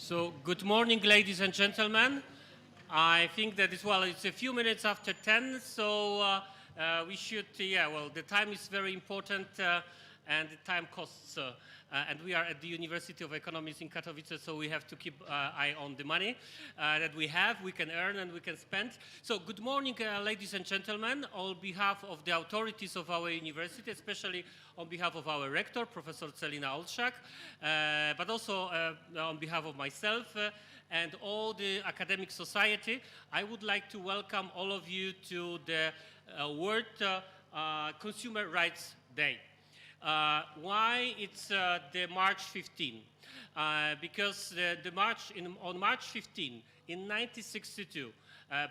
So, good morning, ladies and gentlemen. I think that it's a few minutes after 10, so we should, the time is very important and the time costs. And we are at the University of Economics in Katowice, so we have to keep eye on the money that we have, we can earn and we can spend. So good morning, ladies and gentlemen, on behalf of the authorities of our university, especially on behalf of our rector, Professor Celina Olszak, but also on behalf of myself and all the academic society, I would like to welcome all of you to the World Consumer Rights Day. Why it's the March 15? Because on March 15, in 1962,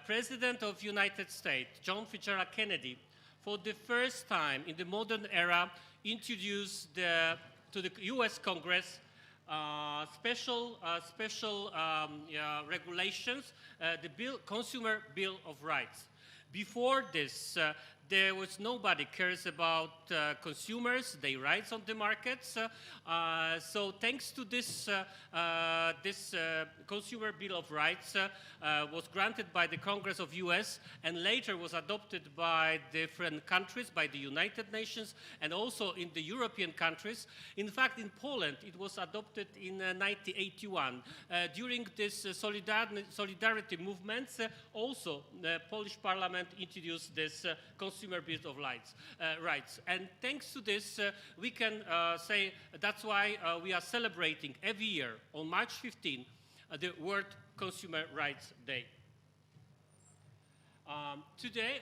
President of United States, John Fitzgerald Kennedy, for the first time in the modern era, introduced to the U.S. Congress special regulations, the Consumer Bill of Rights. Before this, there was nobody cares about consumers, their rights on the markets. So thanks to this Consumer Bill of Rights was granted by the Congress of US and later was adopted by different countries, by the United Nations and also in the European countries. In fact, in Poland, it was adopted in 1981. During this solidarity movements, also the Polish Parliament introduced this Consumer Bill of Rights. And thanks to this, we can say that's why we are celebrating every year on March 15 the World Consumer Rights Day. Today,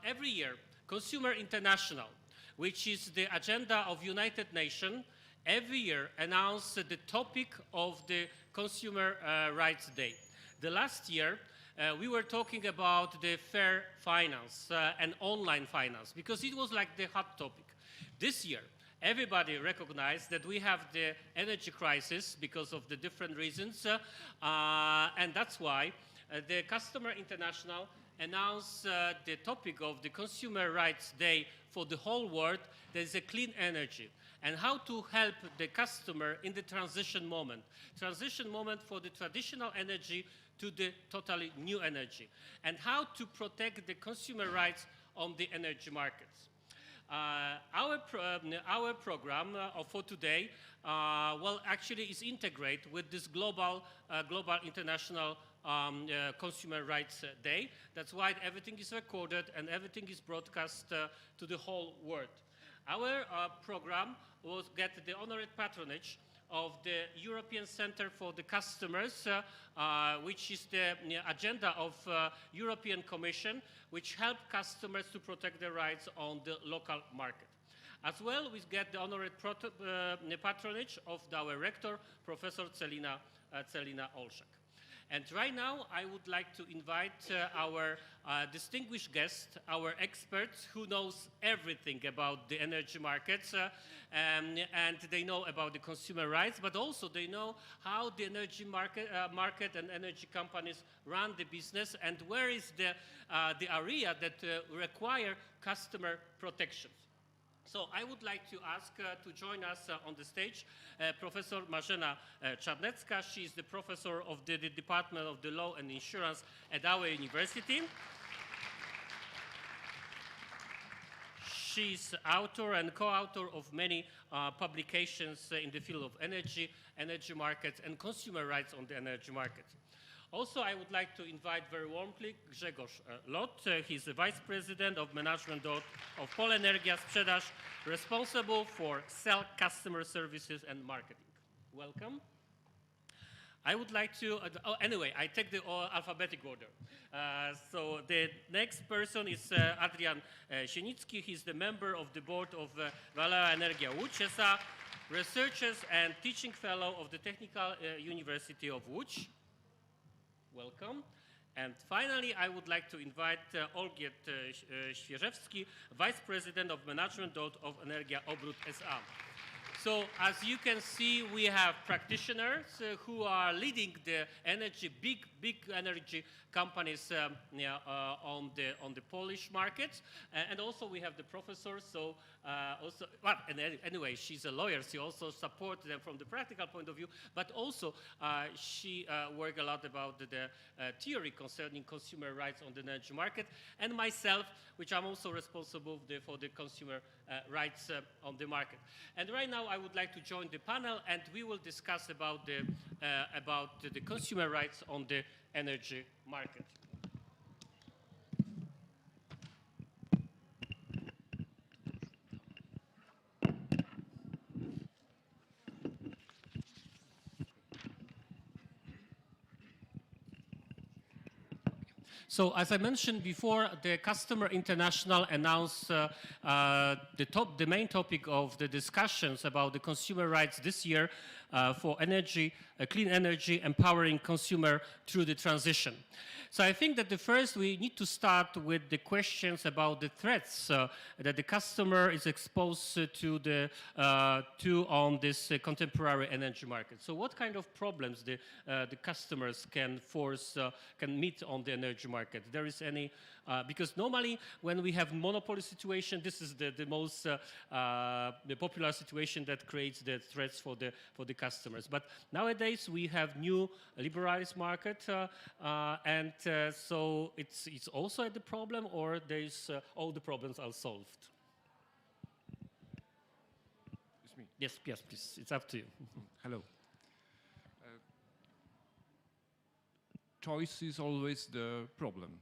every year, Consumer International, which is the agenda of United Nations, every year announces the topic of the Consumer Rights Day. The last year, we were talking about the fair finance and online finance because it was like the hot topic. This year, everybody recognized that we have the energy crisis because of the different reasons, and that's why the Customer International announced the topic of the Consumer Rights Day for the whole world. There's a clean energy and how to help the customer in the transition moment for the traditional energy to the totally new energy, and how to protect the consumer rights on the energy markets. Our program for today, actually is integrated with this global international Consumer Rights Day. That's why everything is recorded and everything is broadcast to the whole world. Our program will get the honored patronage of the European Center for the Customers, which is the agenda of European Commission, which help customers to protect their rights on the local market. As well, we get the honored patronage of our rector, Professor Celina Olszak. And right now, I would like to invite our distinguished guest, our experts who knows everything about the energy markets, and they know about the consumer rights, but also they know how the energy market and energy companies run the business and where is the area that require customer protections. So I would like to ask to join us on the stage Professor Marzena Czarnecka. She is the professor of the Department of the Law and Insurance at our university. She's author and co-author of many publications in the field of energy markets, and consumer rights on the energy market. Also, I would like to invite very warmly Grzegorz Lot. He's the Vice President of Management Board of Polenergia Sprzedaż, responsible for sell customer services and marketing. Welcome. I would like to, anyway, I take the alphabetic order. So the next person is Adrian Sienicki. He's the member of the board of Valea Energia Łódź S.A., researchers and teaching fellow of the Technical University of Łódź. Welcome. And finally, I would like to invite Olgierd Świeżewski, Vice President of Management Board of Energia Obrót S.A. So as you can see, we have practitioners who are leading the energy, big energy companies on the Polish market, and also we have the professors. So also, well, and anyway, she's a lawyer. She also supports them from the practical point of view, but also she worked a lot about the theory concerning consumer rights on the energy market, and myself, which I'm also responsible for the consumer rights on the market. And right now, I would like to join the panel, and we will discuss about the consumer rights on the energy market. So as I mentioned before, the Customer International announced the main topic of the discussions about the consumer rights this year for energy, clean energy, empowering consumer through the transition. So I think that first we need to start with the questions about the threats that the customer is exposed to on this contemporary energy market. So what kind of problems the customers can meet on the energy market? There is any because normally when we have monopoly situation, this is the most the popular situation that creates the threats for the customers. But nowadays we have new liberalized market, and so it's also the problem, or there's all the problems are solved. It's me. Yes, please. It's up to you. Hello. Choice is always the problem,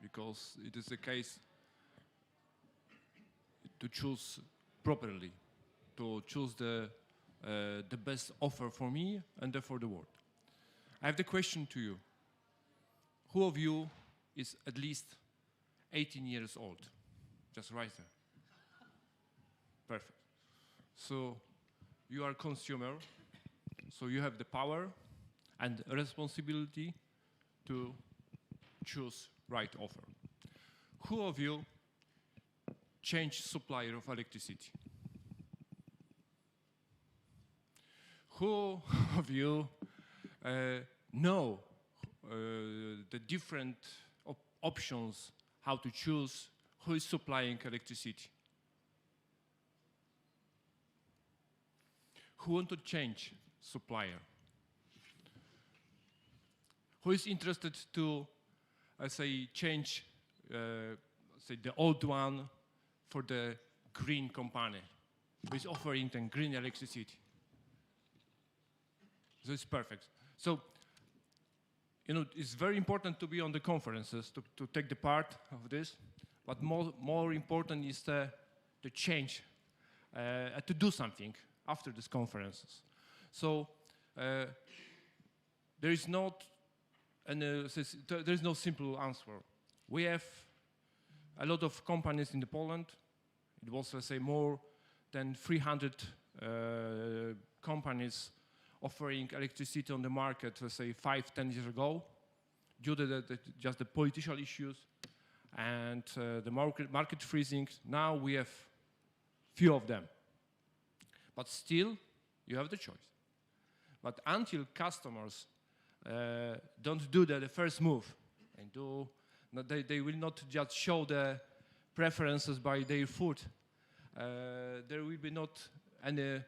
because it is the case to choose properly, to choose the best offer for me and for the world. I have the question to you. Who of you is at least 18 years old? Just right there. Perfect. So you are a consumer, so you have the power and responsibility to choose right offer. Who of you change supplier of electricity? Who of you know the different options how to choose who is supplying electricity? Who want to change supplier? Who is interested to, change, the old one for the green company who is offering them green electricity? So it's perfect. So, it's very important to be on the conferences, to take the part of this, but more important is the change, to do something after these conferences. So there is no simple answer. We have a lot of companies in Poland. It was, more than 300 companies offering electricity on the market, 5-10 years ago, due to just the political issues and the market freezing. Now we have few of them. But still, you have the choice. But until customers don't do the first move, and they will not just show the preferences by their food, there will be not any,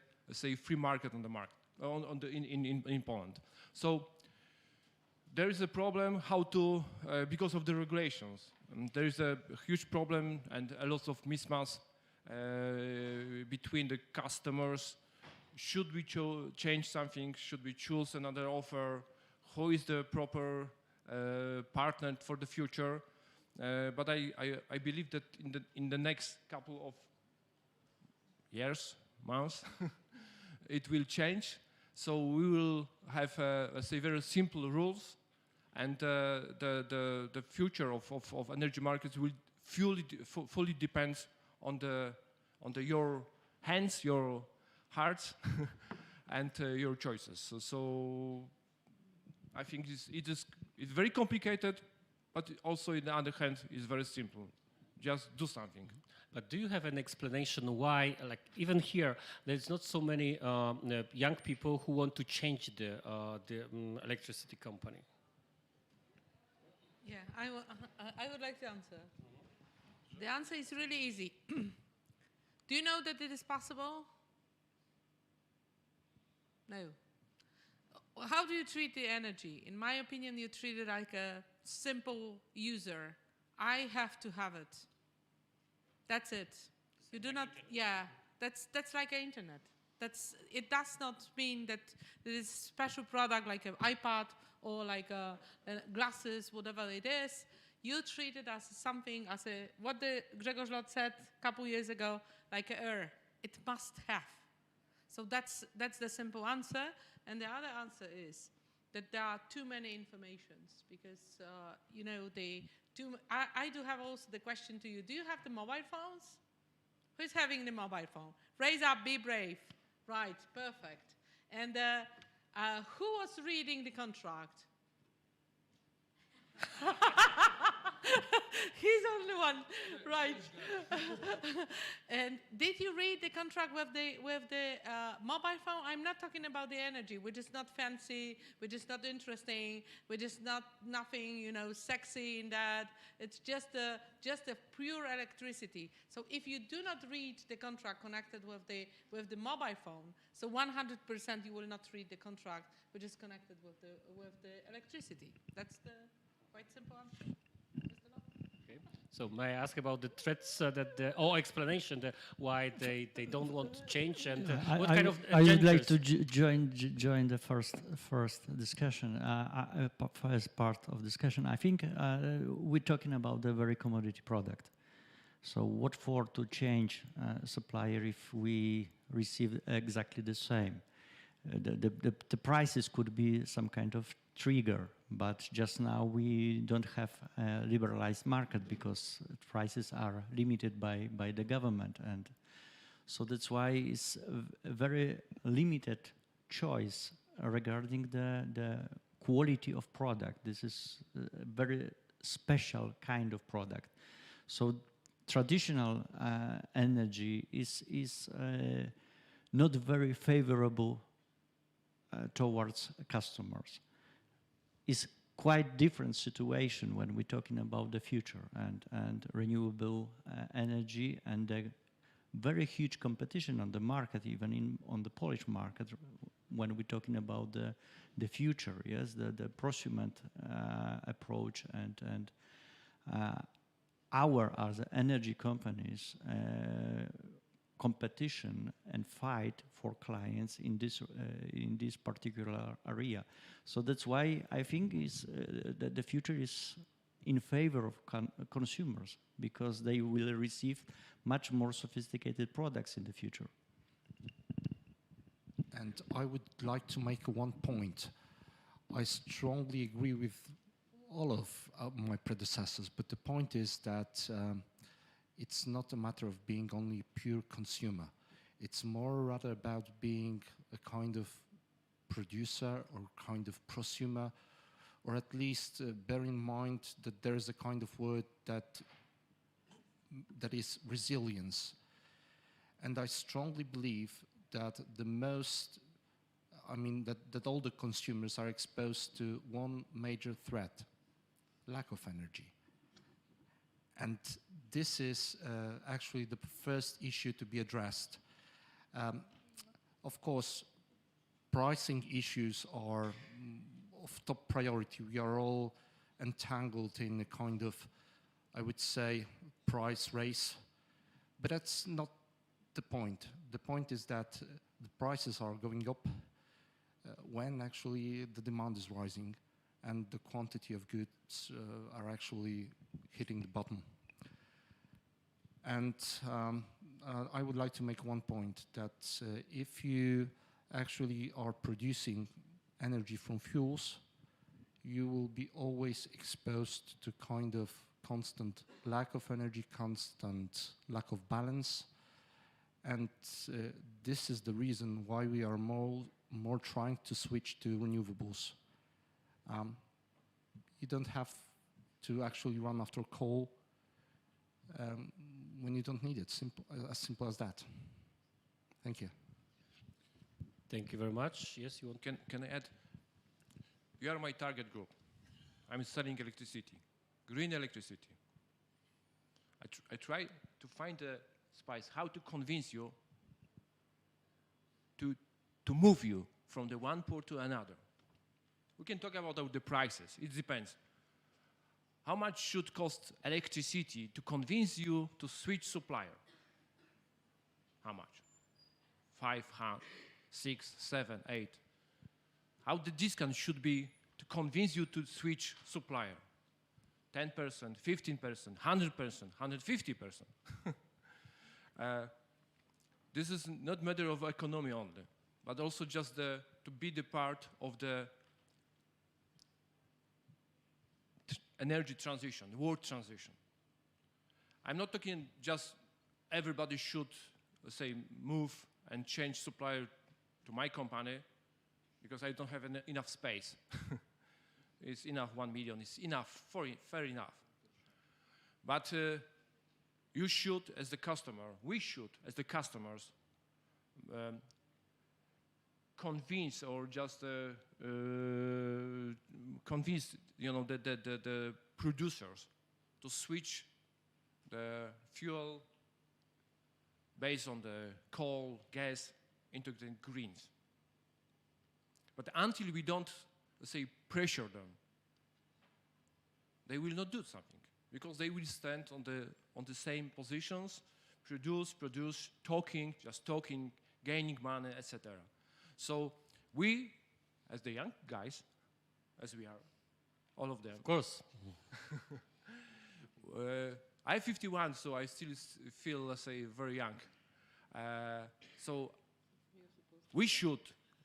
free market on the market. In Poland. So there is a problem how to, because of the regulations. There is a huge problem and a lot of mismatch between the customers. Should we change something? Should we choose another offer? Who is the proper partner for the future? But I believe that in the next couple of years, months, it will change. So we will have, very simple rules, and the future of energy markets will fully depend on your hands, your hearts, and your choices. So I think it's very complicated, but also, on the other hand, it's very simple. just do something. But do you have an explanation why, like even here, there's not so many young people who want to change the electricity company? Yeah, I would like to answer. The answer is really easy. Do you know that it is possible? No. How do you treat the energy? In my opinion, you treat it like a simple user. I have to have it. That's it. You do not, yeah, that's like an internet. It does not mean that there is a special product like an iPad or like glasses, whatever it is. You treat it as something, as what the Grzegorz Lot said a couple years ago, like an air. It must have. So that's the simple answer. And the other answer is that there are too many informations because, you know, I do have also the question to you. Do you have the mobile phones? Who's having the mobile phone? Raise up, be brave. Right, perfect. And who was reading the contract? He's only one, right? And did you read the contract with the mobile phone? I'm not talking about the energy, which is not fancy, which is not interesting, which is nothing, you know, sexy in that. It's just a pure electricity. So if you do not read the contract connected with the mobile phone, so 100% you will not read the contract which is connected with the electricity. That's the quite simple answer. So may I ask about the threats or explanation why they don't want to change and what kind of I would like to join the first discussion, first part of discussion. I think we're talking about a very commodity product. So what for to change supplier if we receive exactly the same? The prices could be some kind of trigger, but just now we don't have a liberalized market because prices are limited by the government, and so that's why it's a very limited choice regarding the quality of product. This is a very special kind of product. So traditional energy is not very favorable towards customers. It's quite different situation when we're talking about the future and renewable energy and the very huge competition on the market, even on the Polish market, when we're talking about the future. Yes, the prosumer approach and our as energy companies competition and fight for clients in this particular area. So that's why I think that the future is in favor of consumers, because they will receive much more sophisticated products in the future. And I would like to make one point. I strongly agree with all of my predecessors, but the point is that it's not a matter of being only a pure consumer. It's more rather about being a kind of producer or kind of prosumer, or at least bear in mind that there is a kind of word that is resilience. And I strongly believe that that all the consumers are exposed to one major threat: lack of energy. And this is actually the first issue to be addressed. Of course, pricing issues are of top priority. We are all entangled in a kind of, I would say, price race. But that's not the point. The point is that the prices are going up when actually the demand is rising and the quantity of goods are actually hitting the bottom. And I would like to make one point, that if you actually are producing energy from fuels, you will be always exposed to kind of constant lack of energy, constant lack of balance. And this is the reason why we are more trying to switch to renewables. You don't have to actually run after coal. when you don't need it. As simple as that. Thank you. Thank you very much. Yes, you want? Can I add? You are my target group. I'm selling electricity, green electricity. I try to find a spice, how to convince you to move you from the one port to another. We can talk about the prices. It depends. How much should cost electricity to convince you to switch supplier? How much? 500, 6, 7, 8. How the discount should be to convince you to switch supplier? 10%, 15%, 100%, 150%. This is not matter of economy only, but also just to be the part of the energy transition, world transition. I'm not talking just everybody should, say, move and change supplier to my company because I don't have enough space. It's enough, 1 million, it's enough, fair enough. But you should, as the customer, we should, as the customers, convince or just convince, the producers to switch the fuel based on the coal, gas into the greens. But until we don't, let's say, pressure them, they will not do something because they will stand on the same positions, produce, just talking, gaining money, etc. So we, as the young guys, as we are, all of them. Of course. I'm 51, so I still feel, let's say, very young. So we should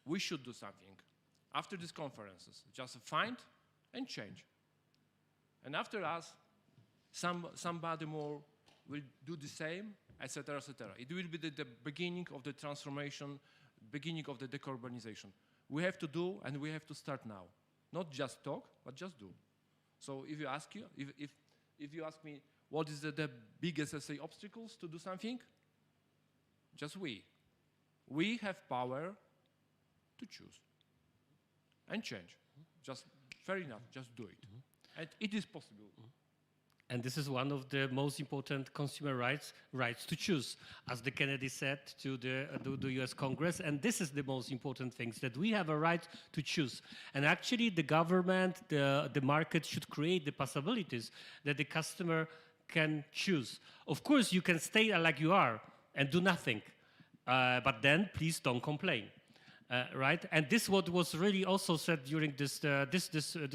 do something after these conferences. Just find and change. And after us, somebody more will do the same, etc., etc. It will be the beginning of the transformation, beginning of the decarbonization. We have to do, and we have to start now. Not just talk, but just do. So if you ask me, what is the biggest, let's say, obstacles to do something? Just we. We have power to choose and change. Just fair enough, just do it. And it is possible. And this is one of the most important consumer rights to choose, as the Kennedy said to the US Congress. And this is the most important thing, that we have a right to choose. And actually the government, the market should create the possibilities that the customer can choose. Of course, you can stay like you are and do nothing, but then please don't complain. Right, and this what was really also said during this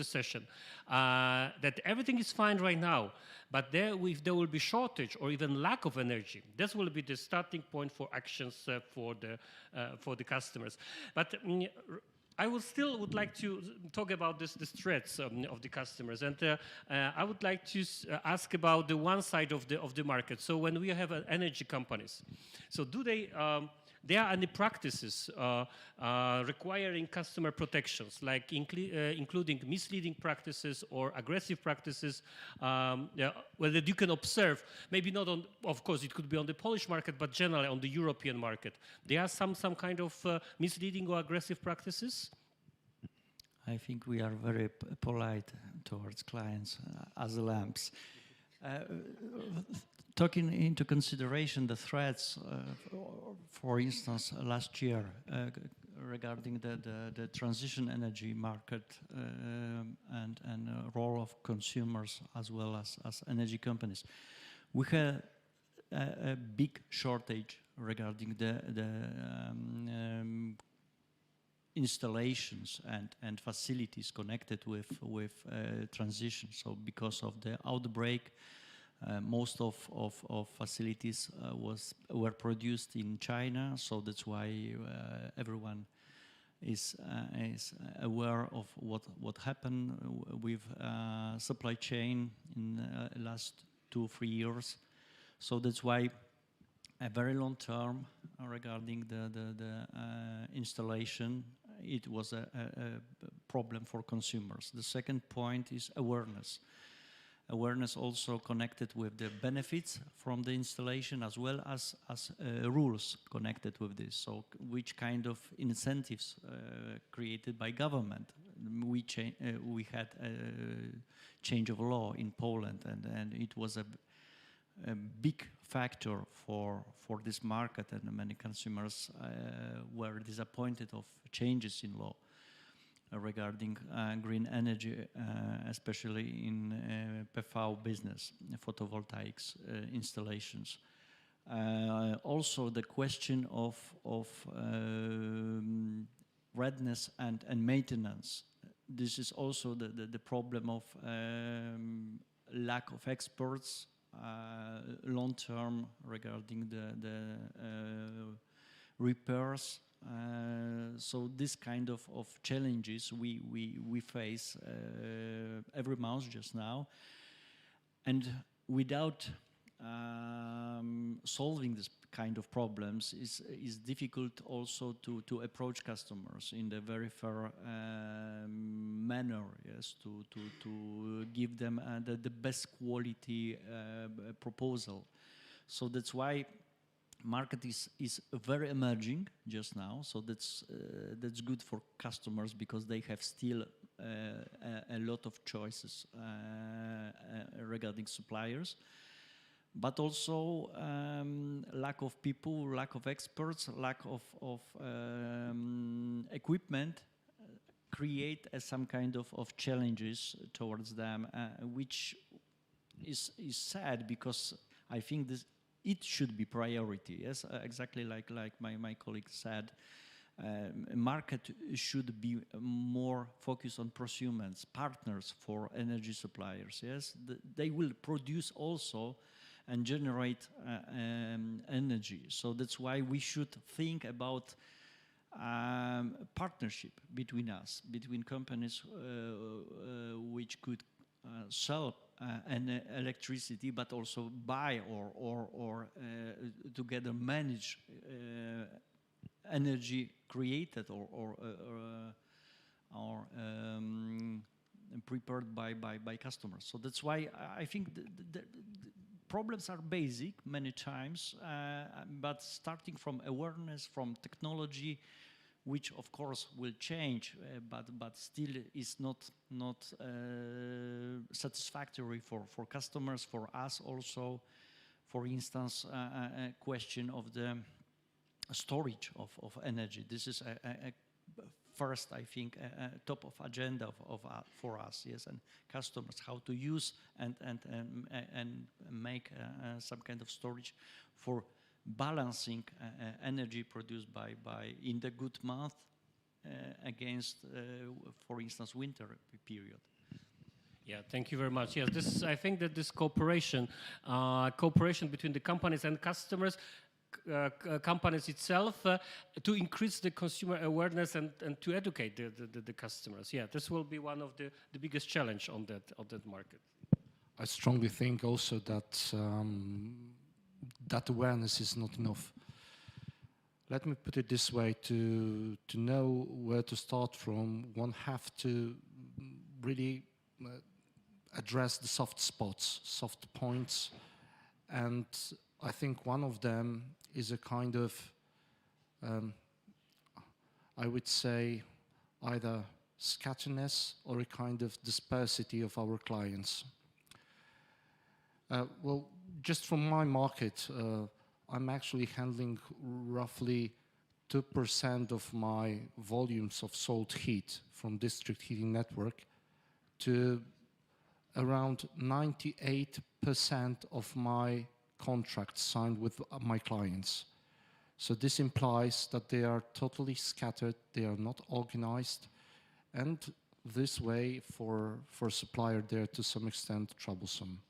session, that everything is fine right now, but if there will be shortage or even lack of energy, this will be the starting point for actions for the customers. But I would like to talk about the threats of the customers, and I would like to ask about the one side of the market. So when we have energy companies, so do they? There are any practices requiring customer protections, like including misleading practices or aggressive practices, whether you can observe, maybe not on, of course, it could be on the Polish market, but generally on the European market. There are some kind of misleading or aggressive practices? I think we are very polite towards clients as lambs. Taking into consideration the threats, for instance, last year regarding the transition energy market and role of consumers as well as energy companies, we had a big shortage regarding the installations and facilities connected with transition. So because of the outbreak, most of facilities were produced in China, so that's why everyone is aware of what happened with supply chain in last 2-3 years. So that's why a very long term regarding the installation, it was a problem for consumers. The second point is awareness. awareness also connected with the benefits from the installation as well as rules connected with this. So which kind of incentives created by government. We had a change of law in Poland, and it was a big factor for this market, and many consumers were disappointed of changes in law regarding green energy, especially in PV business, photovoltaics installations. Also the question of readiness and maintenance. This is also the problem of lack of experts, long-term regarding the repairs. So this kind of challenges we face every month just now, and without solving this kind of problems is difficult also to approach customers in the very fair manner, yes, to give them the best quality proposal. So that's why market is very emerging just now. So that's good for customers because they have still a lot of choices regarding suppliers. But also lack of people, lack of experts, lack of equipment create some kind of challenges towards them, which is sad because I think it should be priority. Yes, exactly like my colleague said. Market should be more focused on prosumers, partners for energy suppliers. Yes, they will produce also and generate energy. So that's why we should think about partnership between us, between companies which could sell electricity, but also buy or together manage energy created or prepared by customers. So that's why I think the problems are basic many times, but starting from awareness, from technology, which of course will change, but still is not satisfactory for customers, for us also. For instance, a question of the storage of energy. This is a first, I think, top of agenda for us, yes, and customers, how to use and make some kind of storage for balancing energy produced by in the good month against, for instance, winter period. Yeah, thank you very much. Yes, I think that this cooperation between the companies and customers, companies itself, to increase the consumer awareness and to educate the customers. Yeah, this will be one of the biggest challenge on that market. I strongly think also that that awareness is not enough. Let me put it this way: to know where to start from, one have to really address the soft spots, soft points, and I think one of them is a kind of, I would say, either scatterness or a kind of dispersity of our clients. Well, just from my market, I'm actually handling roughly 2% of my volumes of sold heat from district heating network to around 98% of my contracts signed with my clients. So this implies that they are totally scattered, they are not organized, and this way for supplier they're to some extent troublesome.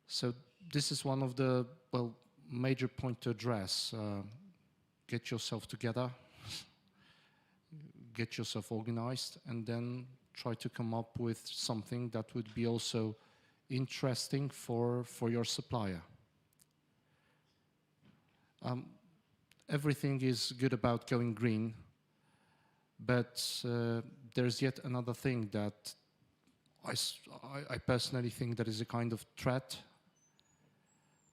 So this is one of the major point to address. Get yourself together, get yourself organized, and then try to come up with something that would be also interesting for your supplier. Everything is good about going green, but there's yet another thing that I personally think that is a kind of threat,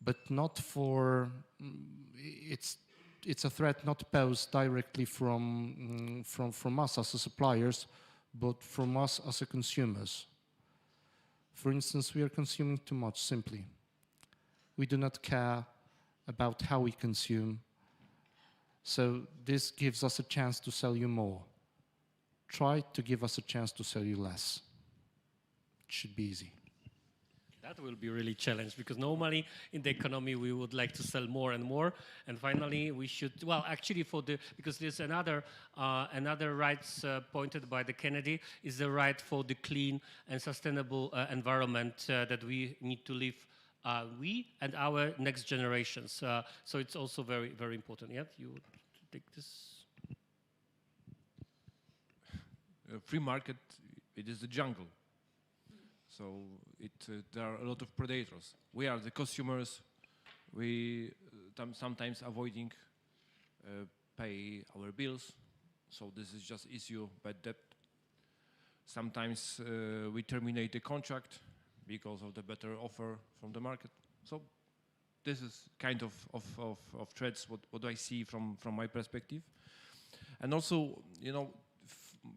but not for, it's a threat not posed directly from us as a suppliers, but from us as a consumers. For instance, we are consuming too much, simply. We do not care about how we consume. So this gives us a chance to sell you more. Try to give us a chance to sell you less. It should be easy. That will be really challenged, because normally in the economy we would like to sell more and more, and finally we should, well, actually because there's another rights pointed by the Kennedy, is the right for the clean and sustainable environment that we need to live, we and our next generations. So it's also very, very important. Yeah, you would take this. Free market, it is the jungle. So there are a lot of predators. We are the consumers. We sometimes avoiding pay our bills. So this is just issue bad debt. Sometimes we terminate the contract because of the better offer from the market. So this is kind of threats what I see from my perspective. And also, you know,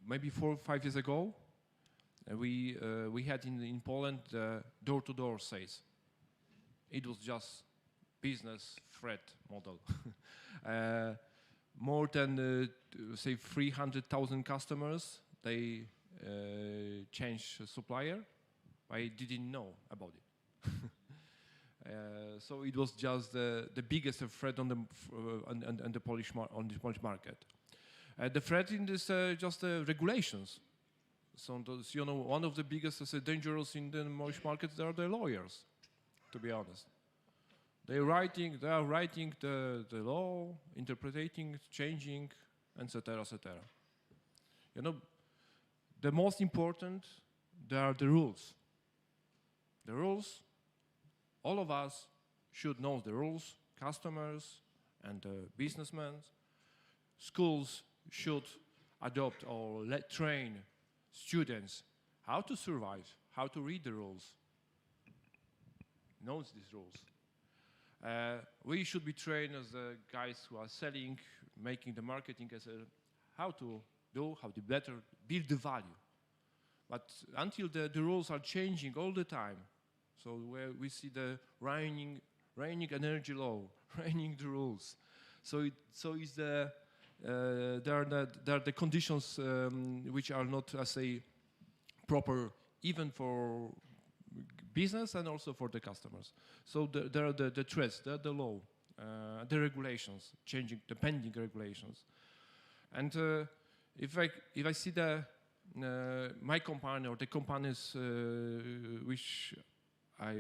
maybe 4 or 5 years ago, we had in Poland door-to-door sales. It was just business threat model. More than say 300,000 customers, they changed supplier. I didn't know about it. So it was just the biggest threat on the Polish market. The threat in this just regulations. So those, you know, one of the biggest dangers in the Polish market are the lawyers, to be honest. They are writing the law, interpreting, changing, etc., etc. You know, the most important, there are the rules. The rules, all of us should know the rules, customers and businessmen. Schools should adopt or train students how to survive, how to read the rules, knows these rules. We should be trained as the guys who are selling, making the marketing as how to do, how to better build the value. But until the rules are changing all the time, so where we see the reigning energy law, reigning the rules. So it's there are the conditions which are not, I say, proper even for business and also for the customers. So there are the threats, the law, the regulations, changing, the pending regulations. And if I see my company or the companies which I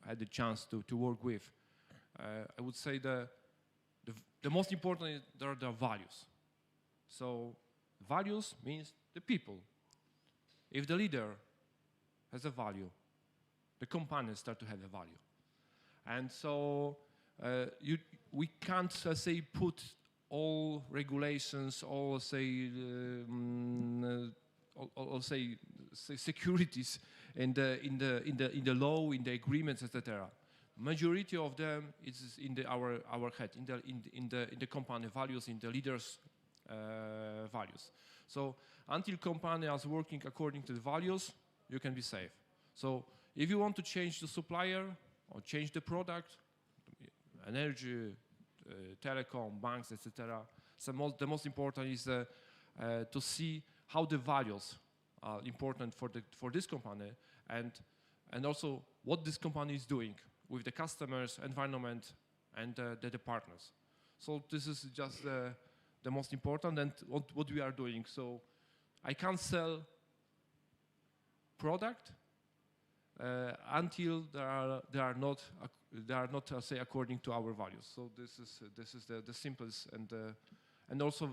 had the chance to work with, I would say the most important are the values. So values means the people. If the leader has a value, the companies start to have a value. And so we can't say put all regulations, all say securities in the law, in the agreements, etc. Majority of them is in our head, in the company values, in the leaders' values. So until company is working according to the values, you can be safe. So if you want to change the supplier or change the product, energy, telecom, banks, etc., the most important is to see how the values are important for this company, and also what this company is doing with the customers, environment, and the partners. So this is just the most important, and what we are doing. So I can't sell product until they are not say according to our values. So this is the simplest, and also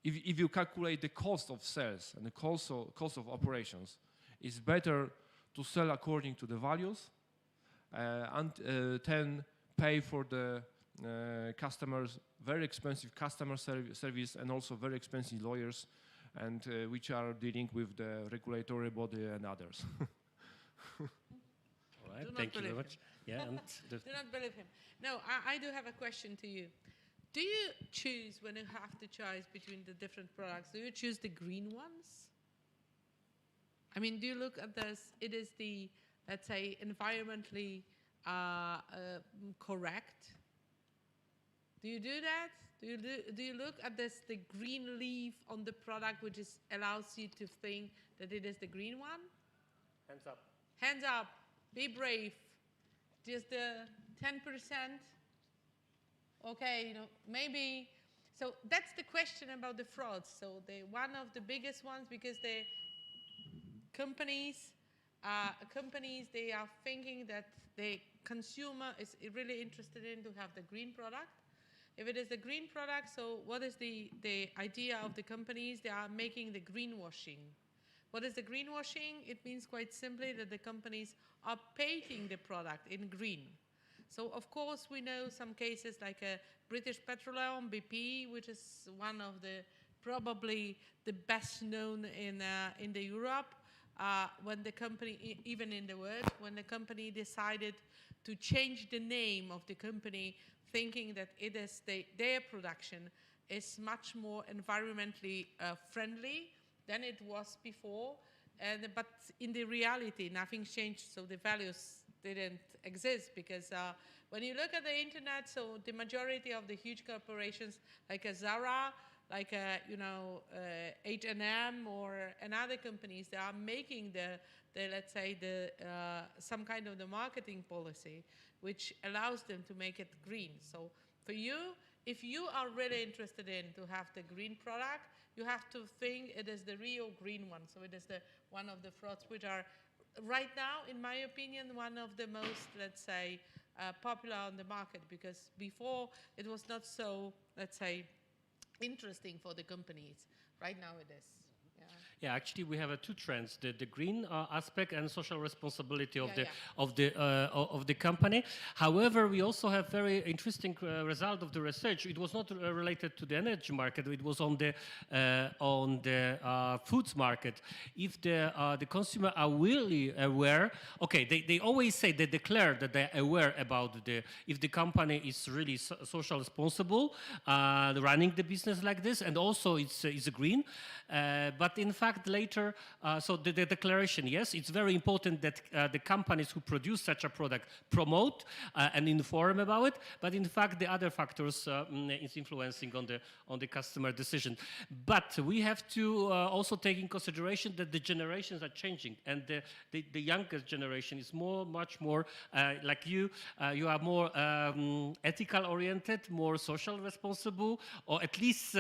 if you calculate the cost of sales and the cost of operations, it's better to sell according to the values and then pay for the customers very expensive customer service and also very expensive lawyers and which are dealing with the regulatory body and others. All right, Do not thank you very believe much. Yeah, and the, Do not believe him. No, I do have a question to you. Do you choose, when you have to choose between the different products, do you choose the green ones? I mean, do you look at this, it is the, let's say, environmentally correct? Do you do that? Do you look at this, the green leaf on the product, which is, allows you to think that it is the green one? hands up. Hands up, be brave. Just the 10%. Okay, you know, maybe. So that's the question about the frauds. So one of the biggest ones, because the companies, they are thinking that the consumer is really interested in to have the green product. If it is the green product, so what is the idea of the companies? They are making the greenwashing. What is the greenwashing? It means quite simply that the companies are painting the product in green. So of course we know some cases like British Petroleum, BP, which is one of the probably the best known in the Europe, when the company, even in the world, when the company decided to change the name of the company, thinking that it is their production is much more environmentally friendly than it was before. But in the reality, nothing changed, so the values didn't exist, because when you look at the internet, so the majority of the huge corporations like a Zara, like H&M or another companies, they are making let's say some kind of the marketing policy which allows them to make it green. So for you, if you are really interested in to have the green product, you have to think it is the real green one. So it is one of the frauds which are right now, in my opinion, one of the most, let's say, popular on the market, because before it was not so, let's say, interesting for the companies. Right now it is. Yeah, actually, we have two trends: the green aspect and social responsibility of Yeah, of the company. However, we also have very interesting result of the research. It was not related to the energy market; it was on the foods market. If the consumer are really aware, okay, they always say, they declare that they're aware about if the company is really social responsible, running the business like this, and also it's green. But in fact, later, so the declaration, yes, it's very important that the companies who produce such a product promote and inform about it. But in fact, the other factors is influencing on the customer decision. But we have to also take in consideration that the generations are changing, and the youngest generation is much more like you. You are more ethical oriented, more social responsible, or at least.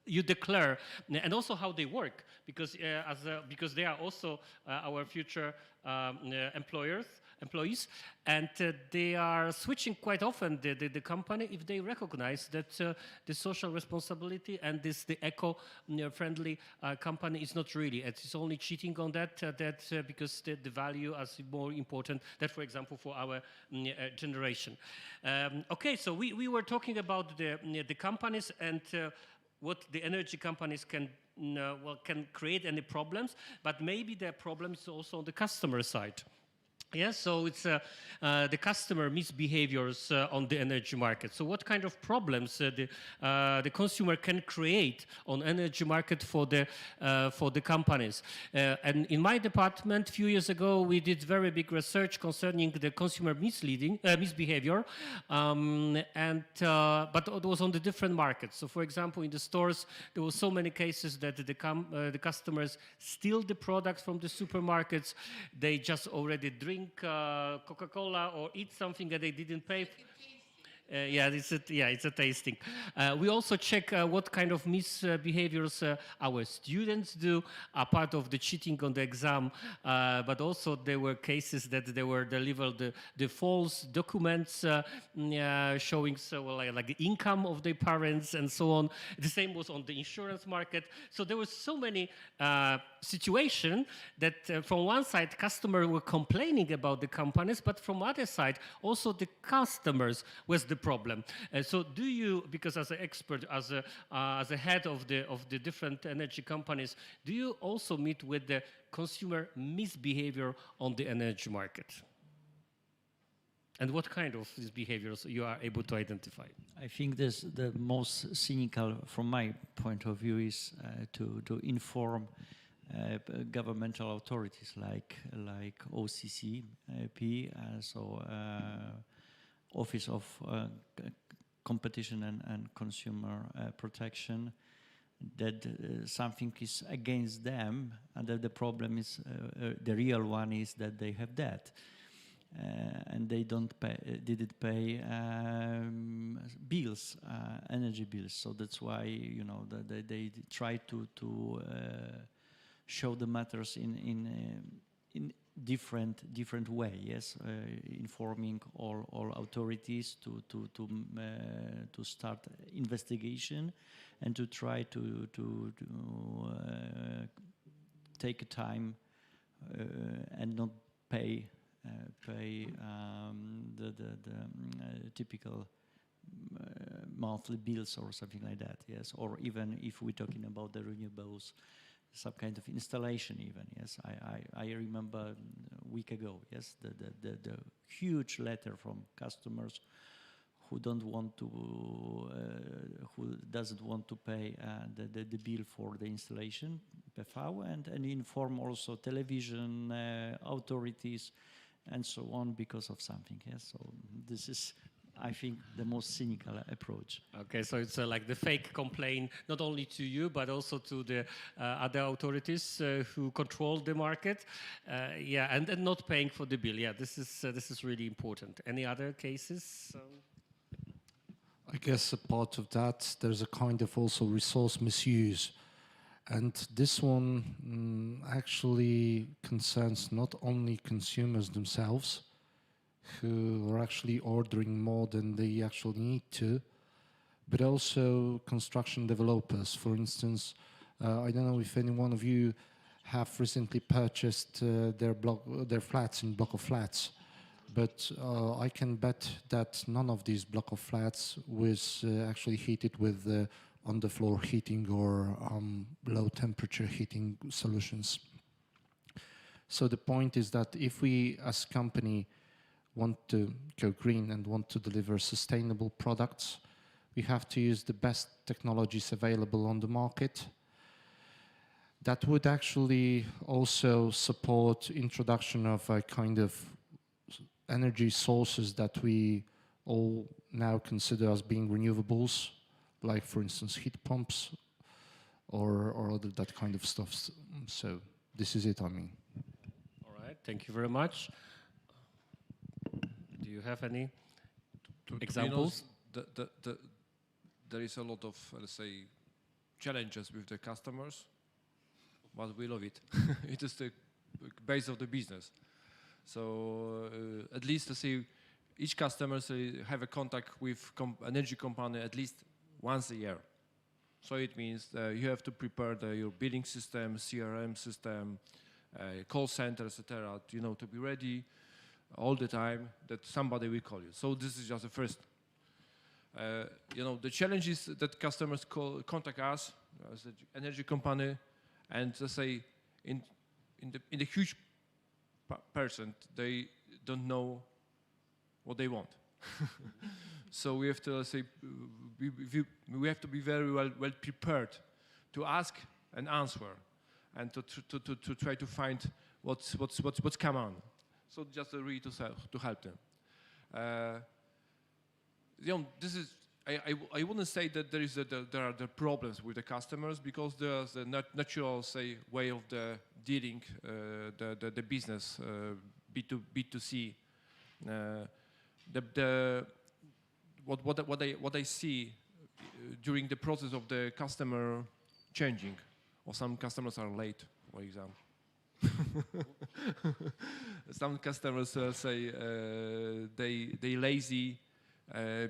You declare, and also how they work, because because they are also our future employees, and they are switching quite often the company if they recognize that the social responsibility and the eco-friendly company is not really. It's only cheating on that because the value is more important. That, for example, for our generation. Okay, so we were talking about the companies and. What the energy companies can create any problems, but maybe their problem is also on the customer side. Yeah, so it's the customer misbehaviors on the energy market. So what kind of problems the consumer can create on energy market for the companies? And in my department, a few years ago, we did very big research concerning the consumer misbehavior, but it was on the different markets. So, for example, in the stores, there were so many cases that the customers steal the products from the supermarkets. They just already drink Coca-Cola or eat something that they didn't pay for. It's a tasting. We also check what kind of misbehaviors our students do, part of the cheating on the exam, but also there were cases that they were delivered the false documents showing like the income of their parents and so on. The same was on the insurance market. So there were so many situation that from one side customers were complaining about the companies, but from other side also the customers was the problem. So do you, because as an expert, as a head of the different energy companies, do you also meet with the consumer misbehavior on the energy market? And what kind of these behaviors you are able to identify? I think this, the most cynical, from my point of view, is to inform governmental authorities like OCCP, so Office of Competition and Consumer Protection, that something is against them, and that the problem is the real one is that they have debt. And they didn't pay bills, energy bills. So that's why, you know, they try to show the matters in different way. Yes, informing all authorities to start investigation and to try to take time and not pay the typical monthly bills or something like that, yes, or even if we're talking about the renewables, some kind of installation even, yes. I remember a week ago, yes, the huge letter from customers who doesn't want to pay the bill for the installation, PV, and inform also television authorities and so on because of something. Yes, so this is, I think, the most cynical approach. Okay, so it's like the fake complaint, not only to you, but also to the other authorities who control the market. Yeah, and not paying for the bill. Yeah, this is really important. Any other cases? I guess a part of that, there's a kind of also resource misuse. And this one actually concerns not only consumers themselves, who are actually ordering more than they actually need to, but also construction developers. For instance, I don't know if any one of you have recently purchased their flats in block of flats, but I can bet that none of these block of flats was actually heated with underfloor heating or low temperature heating solutions. So the point is that if we as a company want to go green and want to deliver sustainable products, we have to use the best technologies available on the market. That would actually also support introduction of a kind of energy sources that we all now consider as being renewables, like for instance heat pumps or other that kind of stuff. So this is it, I mean. All right, thank you very much. Do you have any examples? There is a lot of, let's say, challenges with the customers, but we love it. It is the base of the business. So at least, let's say, each customer have a contact with energy company at least once a year. So it means you have to prepare your billing system, CRM system, call center, etc. You know, to be ready all the time that somebody will call you. So this is just the first. You know, the challenge is that customers contact us as an energy company, and let's say in the huge percent they don't know what they want. So we have to, let's say, we have to be very well prepared to ask and answer, and to try to find what's come on. So just really to help them. You know, this is. I wouldn't say that there are the problems with the customers, because there's a natural, say, way of the dealing the business B2C. What I see during the process of the customer changing, or some customers are late, for example. Some customers say they lazy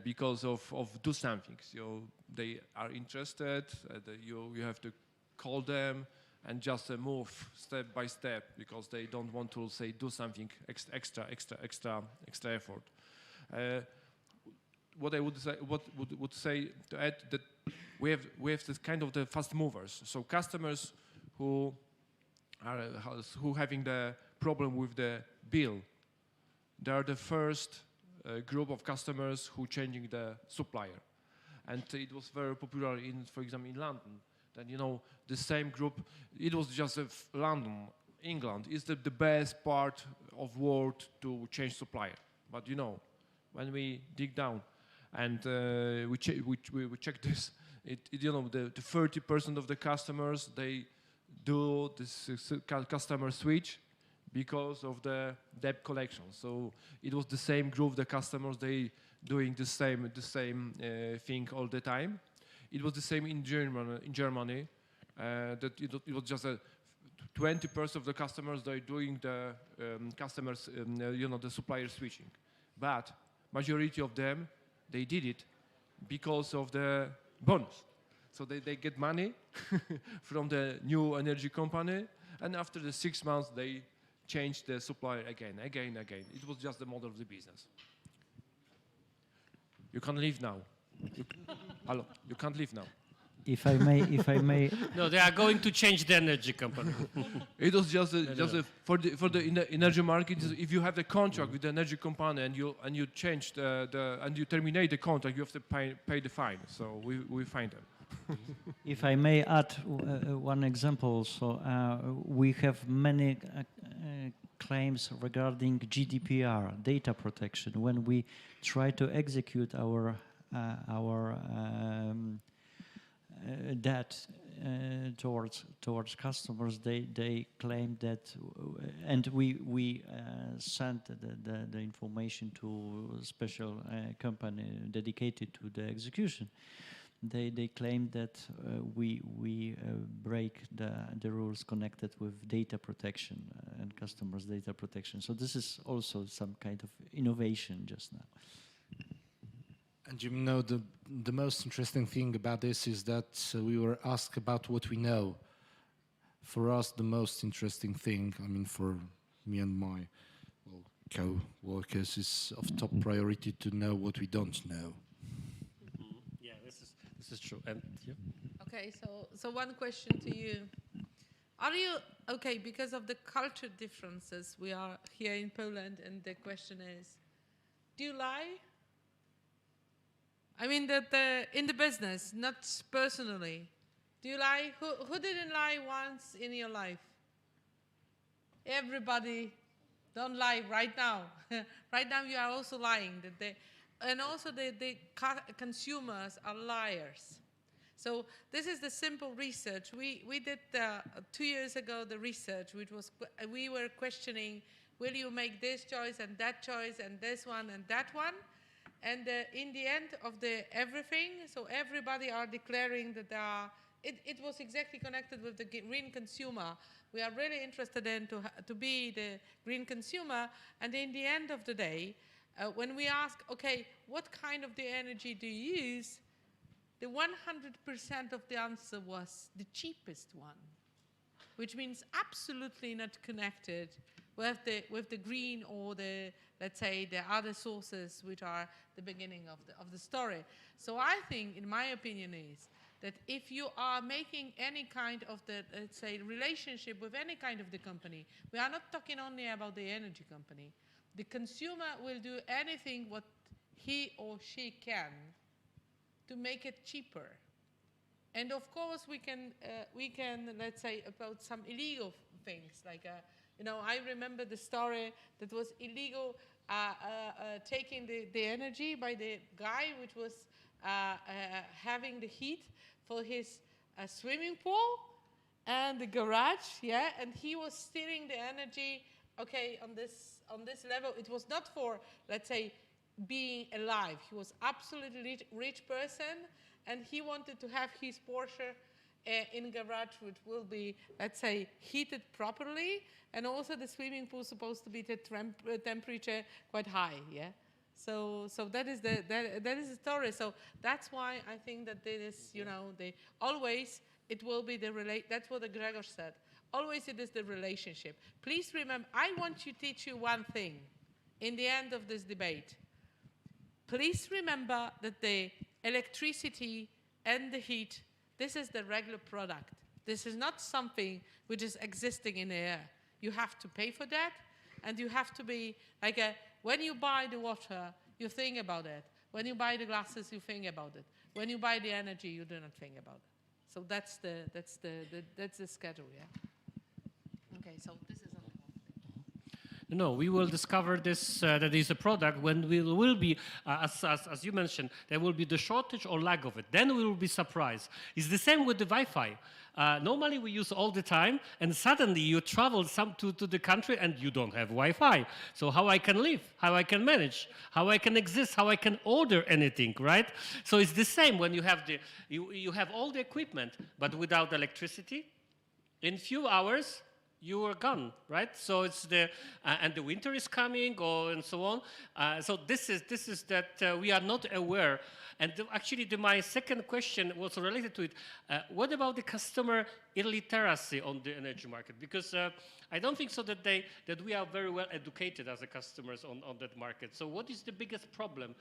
because of do something. So they are interested. You have to call them, and just move step by step because they don't want to say do something extra effort. What I would say to add that we have this kind of the fast movers. So customers who having the problem with the bill, they are the first group of customers who changing the supplier, and it was very popular for example, in London. Then the same group. It was just London, England is the best part of world to change supplier. But when we dig down and we check this, the 30% of the customers they do this customer switch because of the debt collection. So it was the same group, the customers, they doing the same thing all the time. It was the same in Germany. That it was just 20% of the customers they doing the the supplier switching, but majority of them they did it because of the bonus. So they get money from the new energy company, and after the 6 months they change the supplier again. It was just the model of the business. You can't leave now. Hello, you can't leave now. If I may. No, they are going to change the energy company. It was just for the energy market. If you have the contract with the energy company and you change and you terminate the contract, you have to pay the fine. So we find them. If I may add one example, so we have many claims regarding GDPR, data protection. When we try to execute our debt towards customers, they claim that, and we sent the information to a special company dedicated to the execution. They claim that we break the rules connected with data protection and customers' data protection. So this is also some kind of innovation just now. And the most interesting thing about this is that we were asked about what we know. For us, the most interesting thing, I mean, for me and my co-workers, is of top priority to know what we don't know. Yeah, this is true. And yeah. Okay, so one question to you. Are you, okay, because of the culture differences, we are here in Poland, and the question is, do you lie? I mean, that in the business, not personally. Do you lie? Who didn't lie once in your life? Everybody, don't lie right now. Right now you are also lying. And also the consumers are liars. So this is the simple research. We did 2 years ago the research, which was, we were questioning, will you make this choice and that choice and this one and that one? And in the end of everything, so everybody are declaring that there are, it was exactly connected with the green consumer. We are really interested in to be the green consumer. And in the end of the day, when we ask, okay, what kind of the energy do you use? The 100% of the answer was the cheapest one, which means absolutely not connected with the green or the, let's say, the other sources which are the beginning of the story. So I think, in my opinion, is that if you are making any kind of the, let's say, relationship with any kind of the company, we are not talking only about the energy company. The consumer will do anything what he or she can to make it cheaper. And of course, we can let's say, about some illegal things, like I remember the story that was illegal taking the energy by the guy which was having the heat for his swimming pool and the garage, yeah, and he was stealing the energy. Okay, on this level, it was not for, let's say, being alive. He was absolutely rich person, and he wanted to have his Porsche in garage, which will be, let's say, heated properly, and also the swimming pool supposed to be the temperature quite high, yeah. So that is the story. So that's why I think that there is, they always it will be that's what the Gregor said. Always it is the relationship. Please remember, I want to teach you one thing in the end of this debate. Please remember that the electricity and the heat, this is the regular product. This is not something which is existing in the air. You have to pay for that, and you have to be like when you buy the water, you think about it. When you buy the glasses, you think about it. When you buy the energy, you do not think about it. So that's the schedule, yeah. Okay, so this is No, we will discover this, that is a product when we will be, as you mentioned, there will be the shortage or lack of it. Then we will be surprised. It's the same with the Wi-Fi. Normally we use all the time, and suddenly you travel to the country and you don't have Wi-Fi. So how I can live, how I can manage, how I can exist, how I can order anything, right? So it's the same when you have you have all the equipment, but without electricity, in few hours, you are gone, right? So it's and the winter is coming, and so on. So this is that we are not aware. And actually, my second question was related to it. What about the customer illiteracy on the energy market? Because I don't think so that we are very well educated as a customers on that market. So what is the biggest problem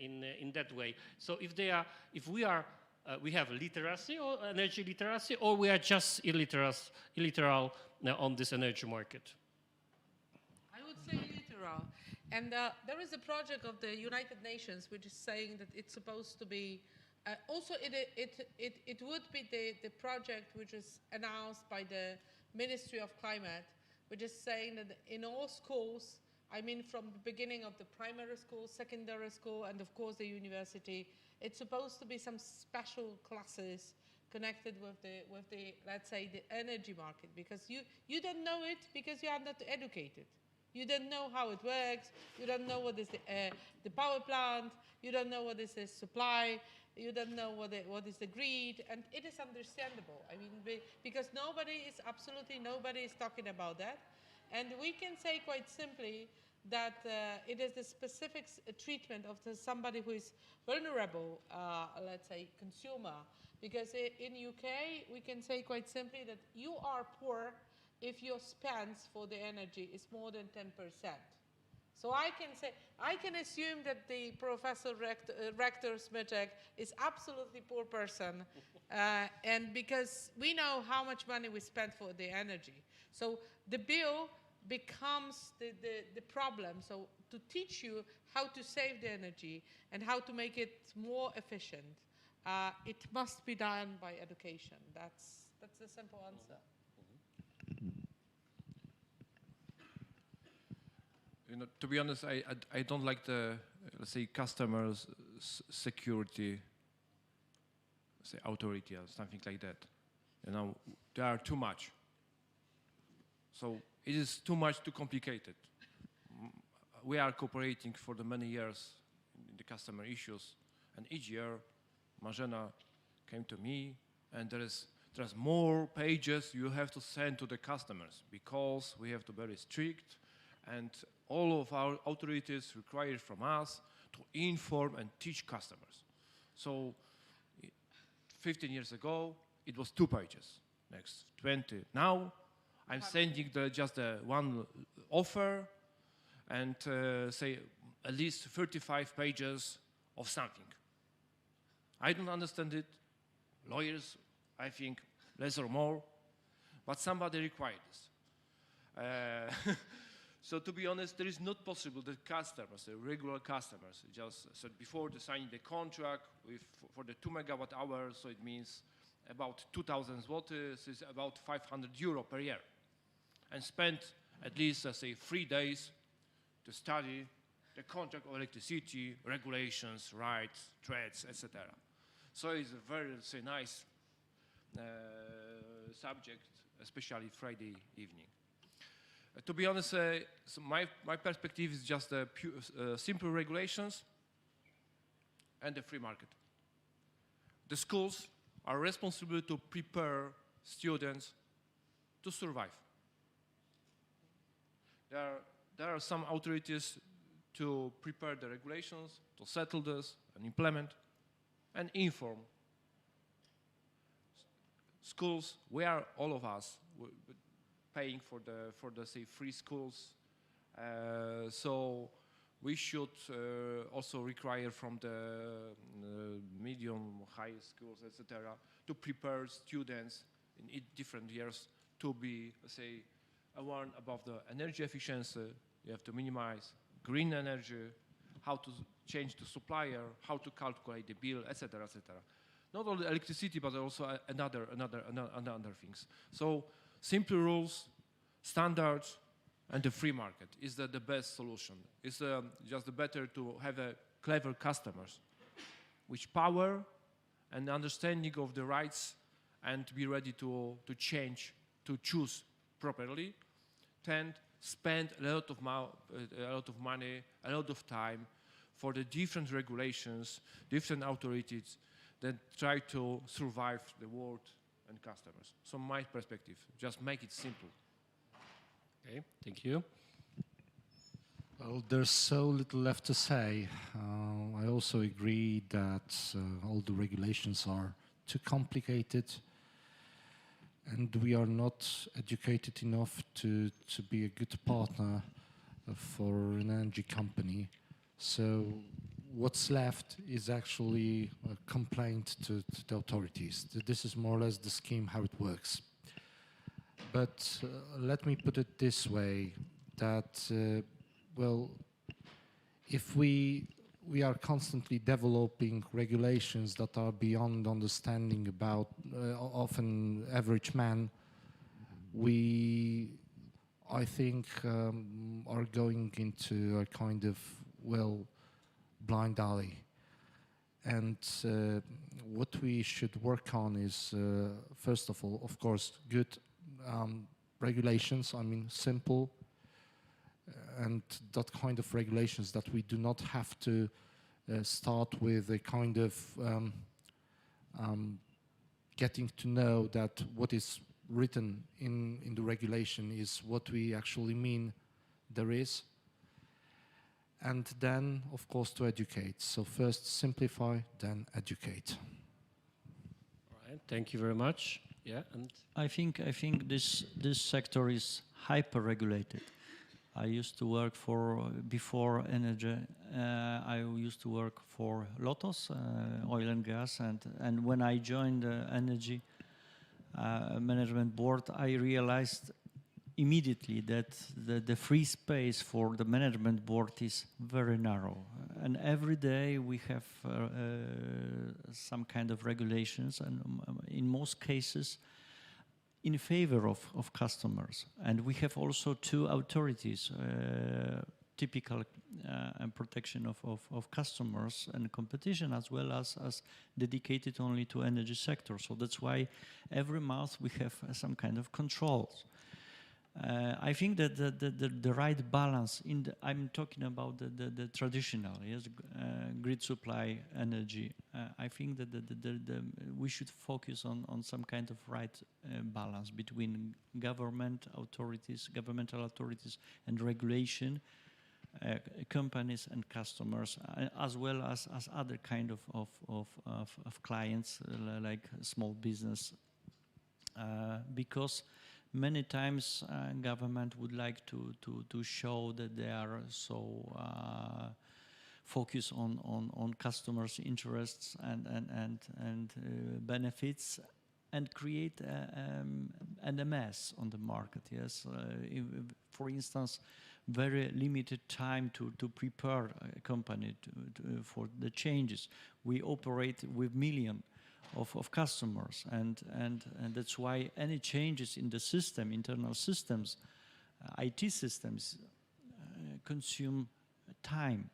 in that way? So we have literacy or energy literacy, or we are just illiteral on this energy market? I would say literal. And there is a project of the United Nations which is saying that it's supposed to be, also it would be the project which is announced by the Ministry of Climate, which is saying that in all schools, I mean from the beginning of the primary school, secondary school, and of course the university, it's supposed to be some special classes connected with the let's say the energy market, because you don't know it because you are not educated. You don't know how it works. You don't know what is the power plant. You don't know what is the supply. You don't know what is the grid, and it is understandable. I mean, because absolutely nobody is talking about that, and we can say quite simply that it is the specific treatment of somebody who is vulnerable, let's say, consumer. Because in UK, we can say quite simply that you are poor if your spends for the energy is more than 10%. So I can assume that the Professor Rector Smyczek is absolutely poor person, and because we know how much money we spend for the energy. So the bill becomes the problem. So to teach you how to save the energy and how to make it more efficient, it must be done by education. That's the simple answer. You know, to be honest, I don't like the, let's say, customers security, say, authority or something like that. You know, they are too much. So it is too much, too complicated. We are cooperating for the many years in the customer issues, and each year, Marzena came to me, and there's more pages you have to send to the customers because we have to be very strict, and all of our authorities require from us to inform and teach customers. So 15 years ago, it was 2 pages, next 20. Now, I'm sending just one offer and say at least 35 pages of something. I don't understand it. Lawyers, I think, less or more, but somebody required this. So to be honest, there is not possible that customers, the regular customers, just so before they sign the contract for the 2 megawatt hours, so it means about 2,000 zlotys, is about 500 euro per year, and spend at least, let's say, 3 days to study the contract of electricity, regulations, rights, threats, etc. So it's a very, let's say, nice subject, especially Friday evening. To be honest, so my perspective is just simple regulations and the free market. The schools are responsible to prepare students to survive. There are some authorities to prepare the regulations, to settle this and implement and inform. schools, we are all of us paying for the say free schools. So we should also require from the medium, high schools, etc., to prepare students in different years to be, say, aware about the energy efficiency. You have to minimize green energy, how to change the supplier, how to calculate the bill, etc., etc. Not only electricity, but also another things. So simple rules, standards, and the free market is the best solution. It's just better to have clever customers, which power and understanding of the rights and be ready to change, to choose properly, than spend a lot of money, a lot of time for the different regulations, different authorities that try to survive the world and customers. So my perspective, just make it simple. Okay, thank you. Well, there's so little left to say. I also agree that all the regulations are too complicated, and we are not educated enough to be a good partner for an energy company. So what's left is actually a complaint to the authorities. This is more or less the scheme, how it works. But let me put it this way, that, well, if we are constantly developing regulations that are beyond understanding about of an average man, we, I think, are going into a kind of, well, blind alley. And what we should work on is, first of all, of course, good regulations, I mean, simple, and that kind of regulations that we do not have to start with a kind of getting to know that what is written in the regulation is what we actually mean there is. And then, of course, to educate. So first simplify, then educate. All right, thank you very much. Yeah, and I think this sector is hyper-regulated. I used to work for, before energy, I used to work for Lotos, oil and gas, and when I joined the energy management board, I realized immediately that the free space for the management board is very narrow. And every day we have some kind of regulations, and in most cases in favor of customers. And we have also two authorities, typical protection of customers and competition, as well as dedicated only to energy sector. So that's why every month we have some kind of controls. I think that the right balance in the, I'm talking about the traditional, yes, grid supply energy. I think that we should focus on some kind of right balance between governmental authorities and regulation, companies and customers, as well as other kind of clients like small business, because many times government would like to show that they are so focused on customers' interests and benefits, and create a mess on the market. Yes, for instance, very limited time to prepare a company for the changes. We operate with millions of customers, and that's why any changes in the system, internal systems, IT systems, consume time.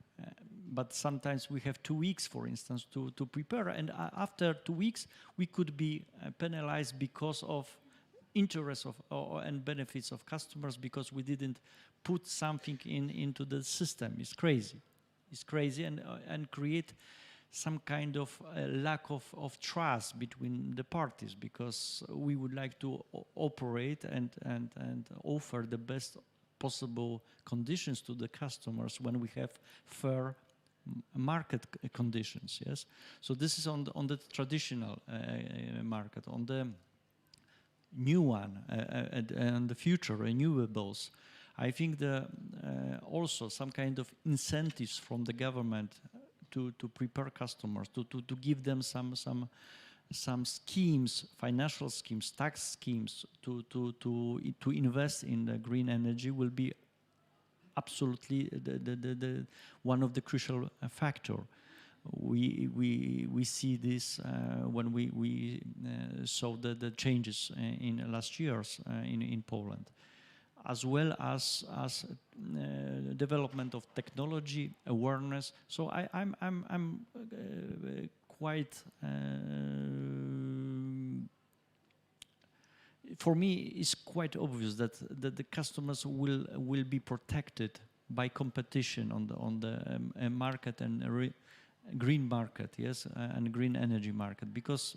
But sometimes we have 2 weeks, for instance, to prepare, and after 2 weeks we could be penalized because of interest of and benefits of customers, because we didn't put something into the system. It's crazy, and create some kind of lack of trust between the parties, because we would like to operate and offer the best possible conditions to the customers when we have fair market conditions. Yes, so this is on the traditional market. On the new one and the future renewables. I think also some kind of incentives from the government to prepare customers, to give them some schemes, financial schemes, tax schemes to invest in the green energy will be absolutely the one of the crucial factor. We see this when we saw the changes in last years in Poland, as well as development of technology awareness. So I'm quite. For me, it's quite obvious that the customers will be protected by competition on the market and green market, yes, and green energy market, because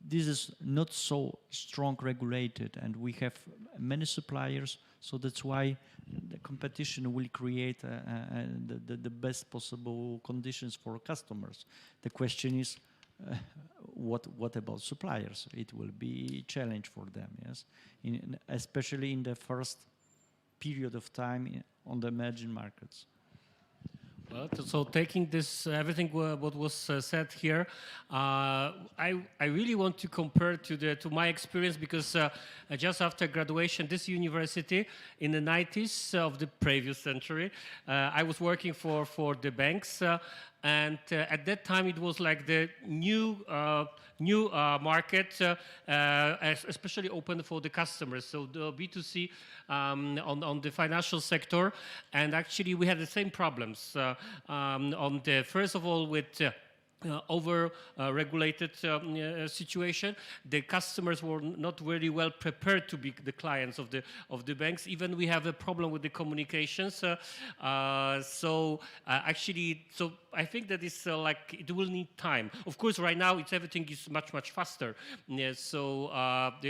this is not so strong regulated, and we have many suppliers. So that's why the competition will create the best possible conditions for customers. The question is, what about suppliers? It will be a challenge for them, yes, especially in the first period of time on the emerging markets. Well, so taking this, everything what was said here, I really want to compare to my experience, because just after graduation, this university in the 90s of the previous century, I was working for the banks, and at that time it was like the new market, especially open for the customers. So the B2C on the financial sector, and actually we had the same problems on the first of all with over-regulated situation. The customers were not very well prepared to be the clients of the banks. Even we have a problem with the communications. So I think that is like it will need time. Of course, right now everything is much faster. Yeah, so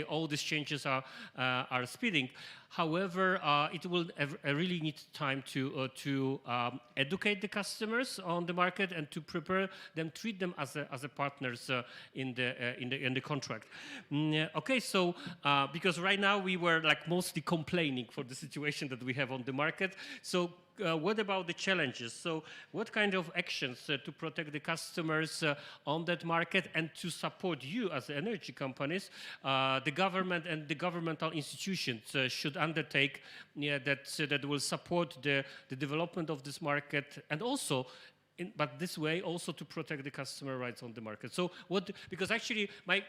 all these changes are speeding. However, it will really need time to educate the customers on the market and to prepare them, treat them as a partners in the contract. Okay, so because right now we were like mostly complaining for the situation that we have on the market. So what about the challenges? So what kind of actions to protect the customers on that market and to support you as energy companies, the government and the governmental institutions should undertake that will support the development of this market, and also but this way also to protect the customer rights on the market. So what, because actually I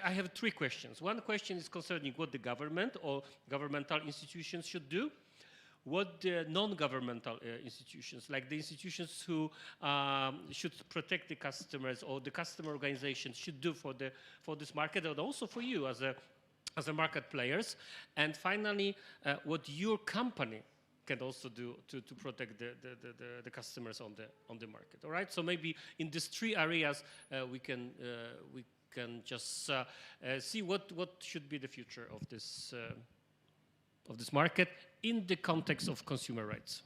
have three questions. One question is concerning what the government or governmental institutions should do, what the non-governmental institutions, like the institutions who should protect the customers, or the customer organizations should do for this market, and also for you as a market players. And finally, what your company can also do to protect the customers on the market. All right. So maybe in these three areas we can just see what should be the future of this market in the context of consumer rights.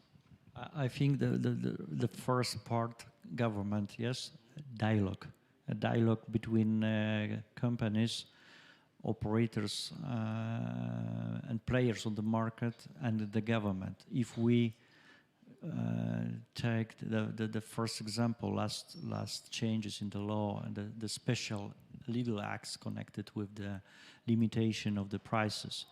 I think the first part, government, yes, dialogue, a dialogue between companies, operators and players on the market and the government. If we take the first example, last changes in the law and the special legal acts connected with the limitation of the prices,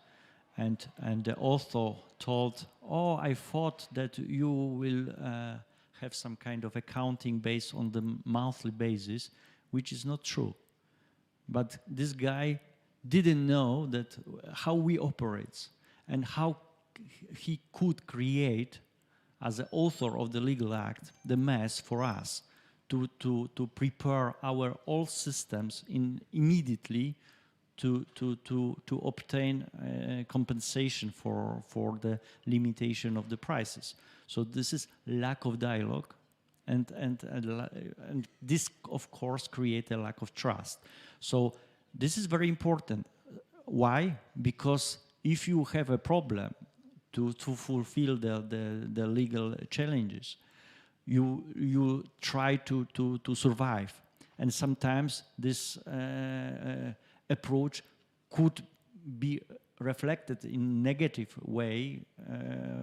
and the author told, "Oh, I thought that you will have some kind of accounting based on the monthly basis," which is not true. But this guy didn't know that how we operate and how he could create, as the author of the legal act, the mess for us to prepare our all systems immediately to obtain compensation for the limitation of the prices. So this is lack of dialogue, and this of course creates a lack of trust. So this is very important. Why? Because if you have a problem to fulfill the legal challenges, you try to survive, and sometimes this approach could be reflected in negative way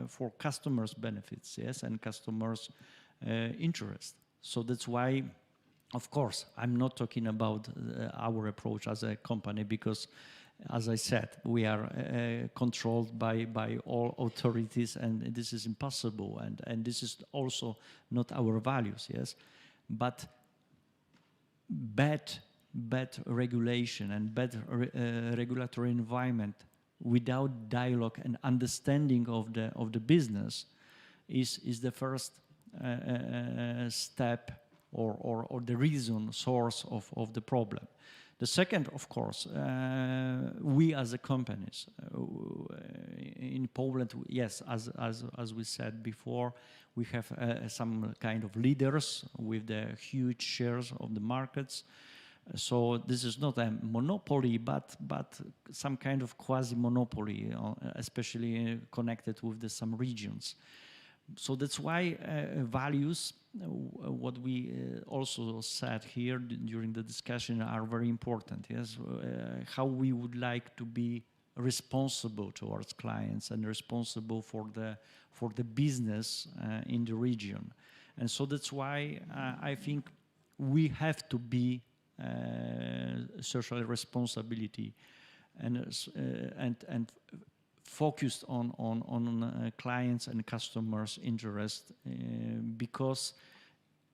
for customers' benefits, yes, and customers' interest. So that's why, of course, I'm not talking about our approach as a company because, as I said, we are controlled by all authorities, and this is impossible, and this is also not our values, yes. But bad regulation and bad regulatory environment without dialogue and understanding of the business is the first step or the reason source of the problem. The second, of course, we as a companies in Poland, yes, as we said before, we have some kind of leaders with the huge shares of the markets. So this is not a monopoly, but some kind of quasi-monopoly, especially connected with some regions. So that's why values, what we also said here during the discussion, are very important. Yes, how we would like to be responsible towards clients and responsible for the business in the region, and so that's why I think we have to be social responsibility and focused on clients and customers' interest because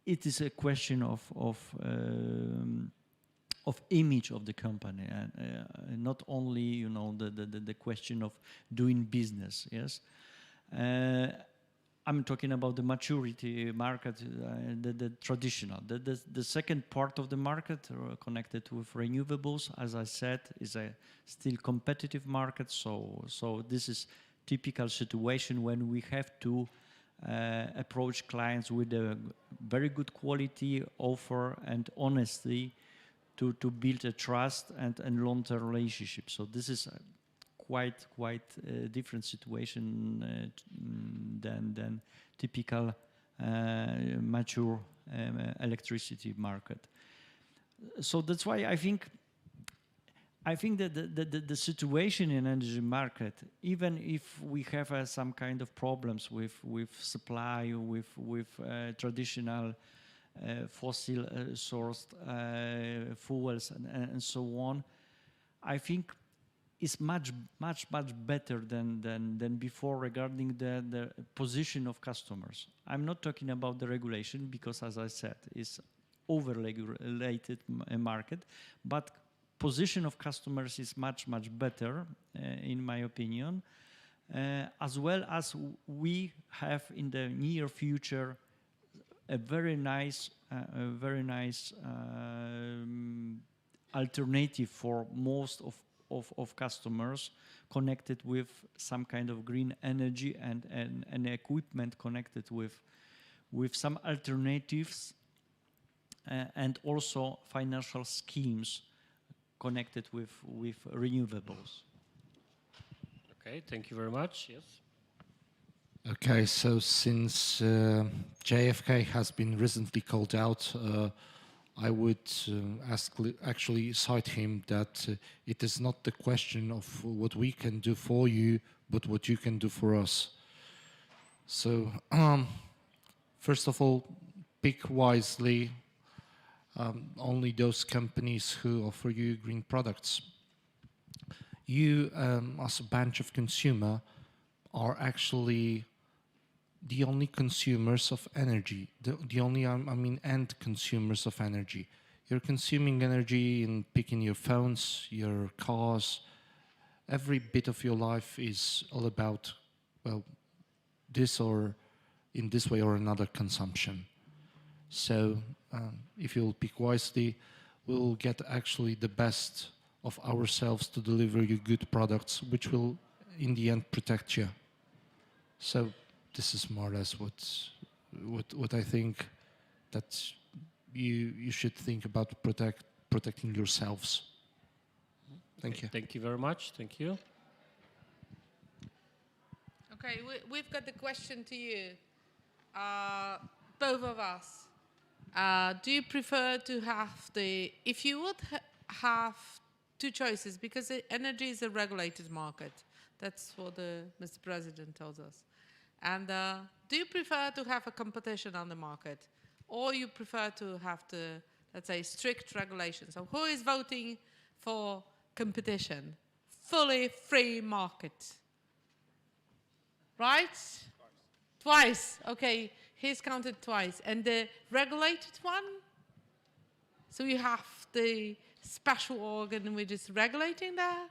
it is a question of image of the company and not only the question of doing business. Yes, I'm talking about the maturity market, the traditional. The second part of the market connected with renewables, as I said, is a still competitive market. So this is typical situation when we have to approach clients with a very good quality offer and honesty to build a trust and long-term relationship. So this is quite different situation than typical mature electricity market. So that's why I think that the situation in energy market, even if we have some kind of problems with supply, with traditional fossil sourced fuels and so on, I think is much better than before regarding the position of customers. I'm not talking about the regulation because, as I said, it's over-regulated market, but position of customers is much better, in my opinion, as well as we have in the near future a very nice alternative for most of customers connected with some kind of green energy and equipment connected with some alternatives and also financial schemes connected with renewables. Okay, thank you very much. Yes. Okay, so since JFK has been recently called out, I would actually cite him that it is not the question of what we can do for you, but what you can do for us. So, first of all, pick wisely only those companies who offer you green products. You, as a bunch of consumer, are actually the only consumers of energy, the only, end consumers of energy. You're consuming energy in picking your phones, your cars. Every bit of your life is all about, well, this or in this way or another consumption. So if you'll pick wisely, we'll get actually the best of ourselves to deliver you good products, which will in the end protect you. So this is more or less what I think that you should think about protecting yourselves. Thank you. Thank you very much. Thank you. Okay, we've got the question to you, both of us. Do you prefer to have if you would have two choices, because energy is a regulated market. That's what Mr. President tells us. And do you prefer to have a competition on the market, or you prefer to have the, let's say, strict regulations? So who is voting for competition? Fully free market. Right? Twice. Okay, he's counted twice. And the regulated one? So you have the special organ which is regulating that?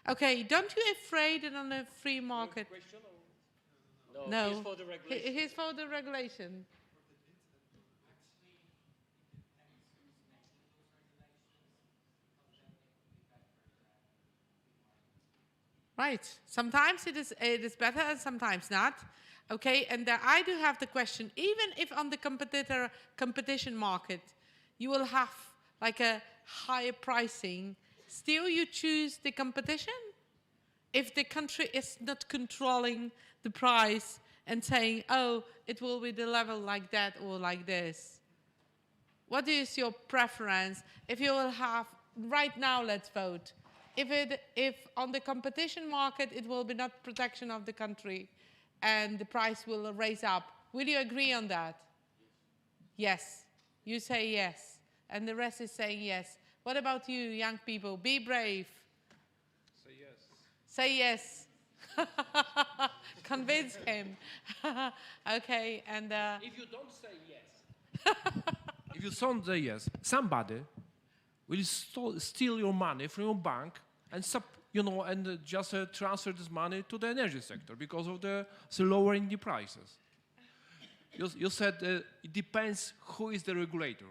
Okay, don't you afraid that on a free market? No. He's for the regulation. He's for the regulation. Right. Sometimes it is better and sometimes not. Okay, and I do have the question, even if on the competition market you will have like a higher pricing, still you choose the competition? If the country is not controlling the price and saying, oh, it will be the level like that or like this. What is your preference? If you will have, right now let's vote. If on the competition market it will be not protection of the country and the price will raise up, will you agree on that? Yes. You say yes. And the rest is saying yes. What about you, young people? Be brave. Say yes. Say yes. Convince him. Okay, and... if you don't say yes, if you don't say yes, somebody will steal your money from your bank and just transfer this money to the energy sector because of the lowering the prices. You said it depends who is the regulator.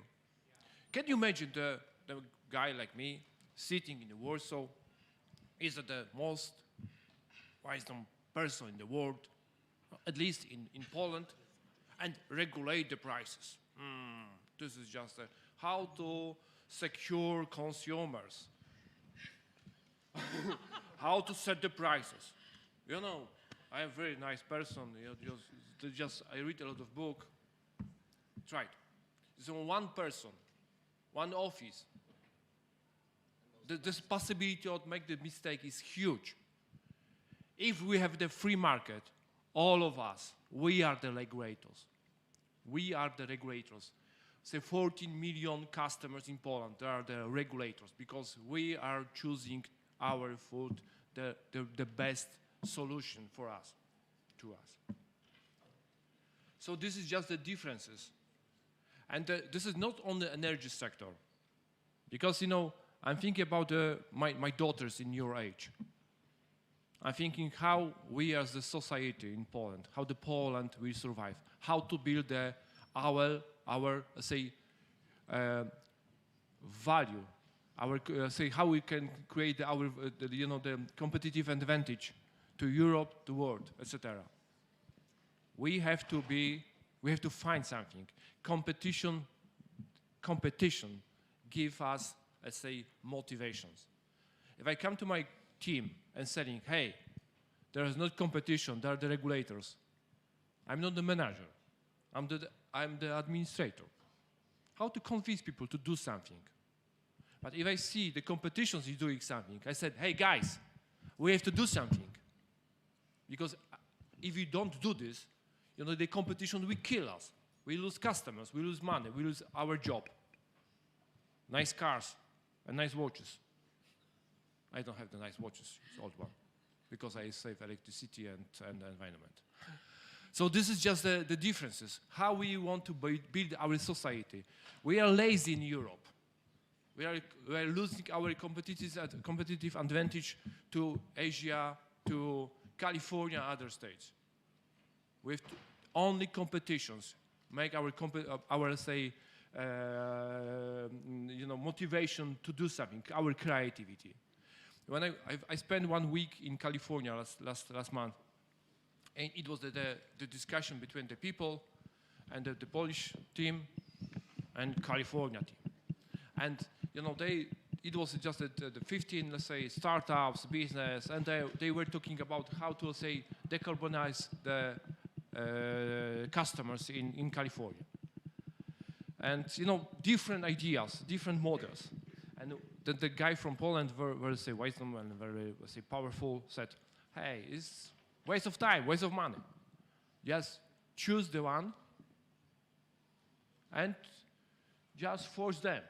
Can you imagine the guy like me sitting in Warsaw, is the most wisdom person in the world, at least in Poland, and regulate the prices? This is just how to secure consumers. How to set the prices. You know, I am a very nice person. I read a lot of books. Try it. There's only one person, one office. This possibility of make the mistake is huge. If we have the free market, all of us, we are the regulators. We are the regulators. Say 14 million customers in Poland, they are the regulators because we are choosing our food, the best solution for us, to us. So this is just the differences. And this is not on the energy sector. Because, I'm thinking about my daughters in your age. I'm thinking how we as the society in Poland, how the Poland will survive, how to build our value, how we can create our the competitive advantage to Europe, the world, etc. We have to find something. Competition give us, let's say, motivations. If I come to my team and saying, hey, there is not competition, there are the regulators. I'm not the manager. I'm the administrator. How to convince people to do something? But if I see the competition is doing something, I said, hey guys, we have to do something. Because if we don't do this, the competition will kill us. We lose customers, we lose money, we lose our job. Nice cars and nice watches. I don't have the nice watches, it's old one, because I save electricity and environment. So this is just the differences, how we want to build our society. We are lazy in Europe. We are losing our competitive advantage to Asia, to California, other states. With only competitions make our motivation to do something, our creativity. When I spent 1 week in California last month, and it was the discussion between the people and the Polish team and California team. And it was just the 15, let's say, startups, business, and they were talking about how to, say, decarbonize the customers in California. And, different ideas, different models. And then the guy from Poland, very say wisdom and very say powerful, said, "Hey, it's waste of time, waste of money. Just choose the one and just force them.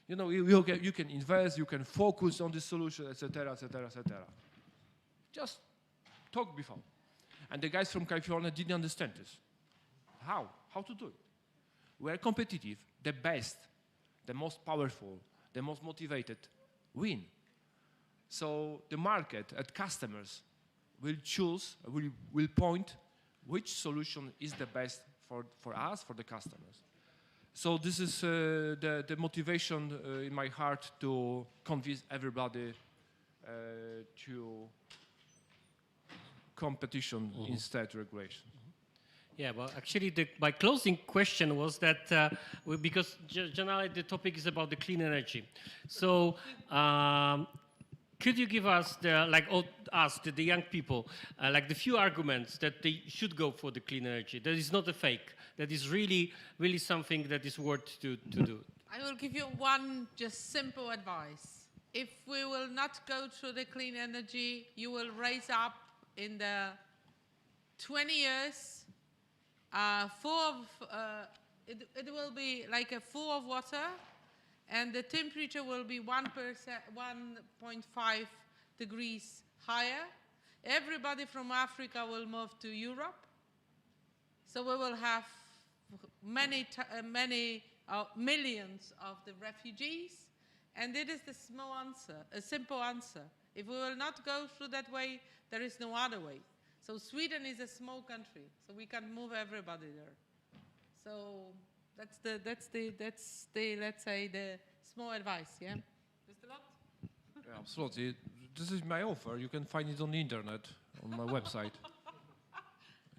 You know, you can invest, you can focus on the solution, etc., etc., etc. Just talk before." And the guys from California didn't understand this. How to do it? We're competitive, the best, the most powerful, the most motivated win. So the market and customers will choose, will point which solution is the best for us, for the customers. So this is the motivation in my heart to convince everybody to competition instead regulation. Yeah, well, actually, my closing question was that because generally the topic is about the clean energy. So, could you give us the young people, like the few arguments that they should go for the clean energy? That is not a fake. That is really, really something that is worth to do. I will give you one just simple advice. If we will not go through the clean energy, you will raise up in the 20 years it will be like a full of water, and the temperature will be 1.5 degrees higher. Everybody from Africa will move to Europe. So we will have many millions of the refugees. And it is the small answer, a simple answer. If we will not go through that way, there is no other way. So Sweden is a small country, so we can move everybody there. So that's the let's say the small advice, yeah. Just a lot. Yeah, absolutely. This is my offer. You can find it on the internet, on my website.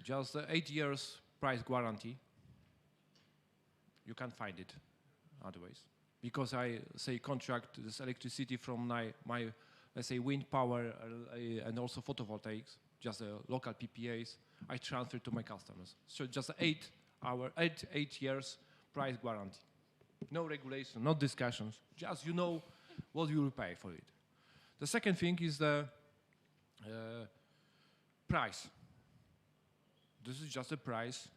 Just 8 years price guarantee. You can't find it otherwise. Because I say contract this electricity from my let's say wind power and also photovoltaics, just local PPAs, I transfer to my customers. So just 8 years price guarantee. No regulation, no discussions. Just you know what you will pay for it. The second thing is the price. This is just a price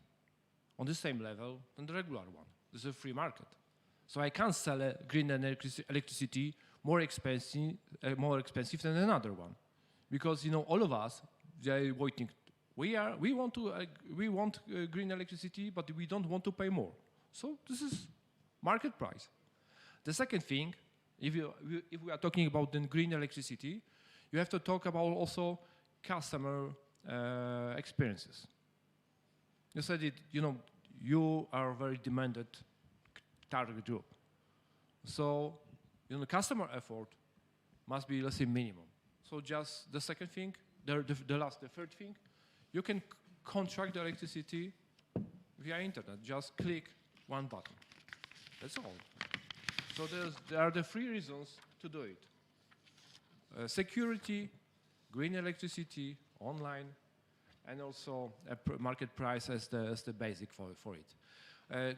on the same level than the regular one. This is a free market. So I can't sell a green electricity more expensive than another one, because you know all of us they are waiting. We want green electricity, but we don't want to pay more. So this is market price. The second thing, if we are talking about the green electricity, you have to talk about also customer experiences. You said it. You know you are a very demanded target group. So, you know, customer effort must be, let's say, minimum. So just the second thing, the third thing, you can contract the electricity via internet. Just click one button. That's all. So there are the 3 reasons to do it. Security, green electricity, online, and also a market price as the basic for it.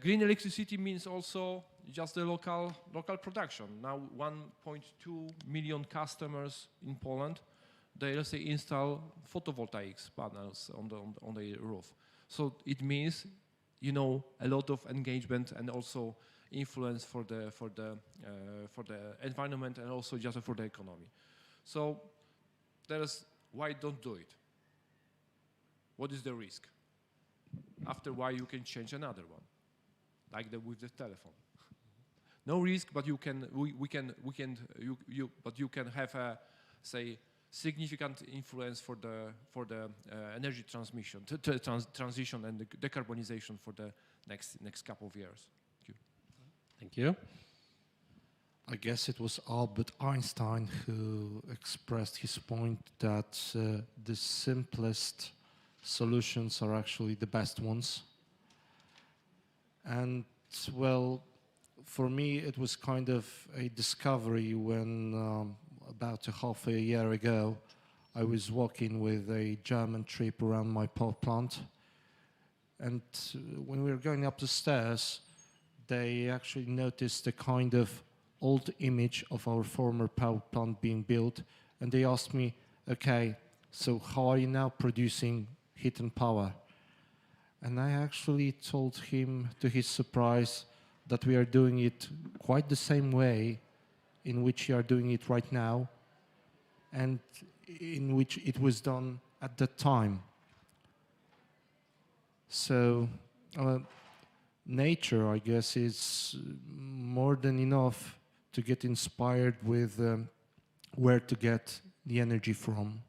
Green electricity means also just the local production. Now 1.2 million customers in Poland, they let's say install photovoltaics panels on the roof. So it means you know a lot of engagement and also influence for the environment and also just for the economy. So why don't do it? What is the risk? After why you can change another one, like with the telephone. No risk, but you can have a say significant influence for the energy transmission, transition and the decarbonization for the next couple of years. Thank you. Thank you. I guess it was Albert Einstein who expressed his point that the simplest solutions are actually the best ones. And well, for me, it was kind of a discovery when about half a year ago, I was walking with a German trip around my power plant. And when we were going up the stairs, they actually noticed a kind of old image of our former power plant being built, and they asked me, okay, so how are you now producing heat and power? And I actually told him, to his surprise, that we are doing it quite the same way in which we are doing it right now, and in which it was done at that time. So nature, I guess, is more than enough to get inspired with where to get the energy from.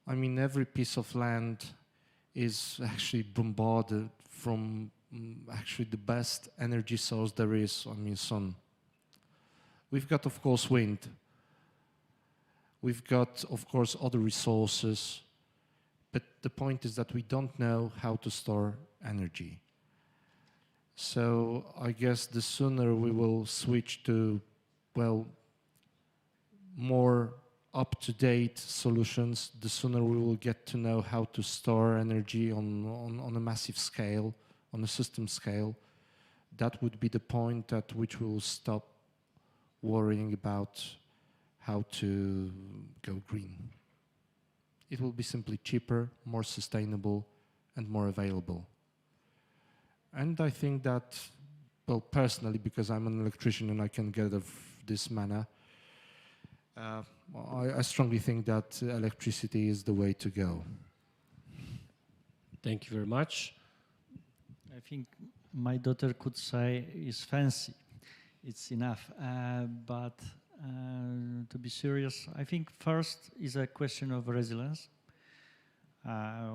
I mean, every piece of land is actually bombarded from actually the best energy source there is, I mean, sun. We've got, of course, wind. We've got, of course, other resources. But the point is that we don't know how to store energy. So I guess the sooner we will switch to, well, more up-to-date solutions, the sooner we will get to know how to store energy on a massive scale, on a system scale. That would be the point at which we will stop worrying about how to go green. It will be simply cheaper, more sustainable, and more available. And I think that, well, personally, because I'm an electrician and I can get of this manner, I strongly think that electricity is the way to go. Thank you very much. I think my daughter could say it's fancy. It's enough. But to be serious, I think first is a question of resilience.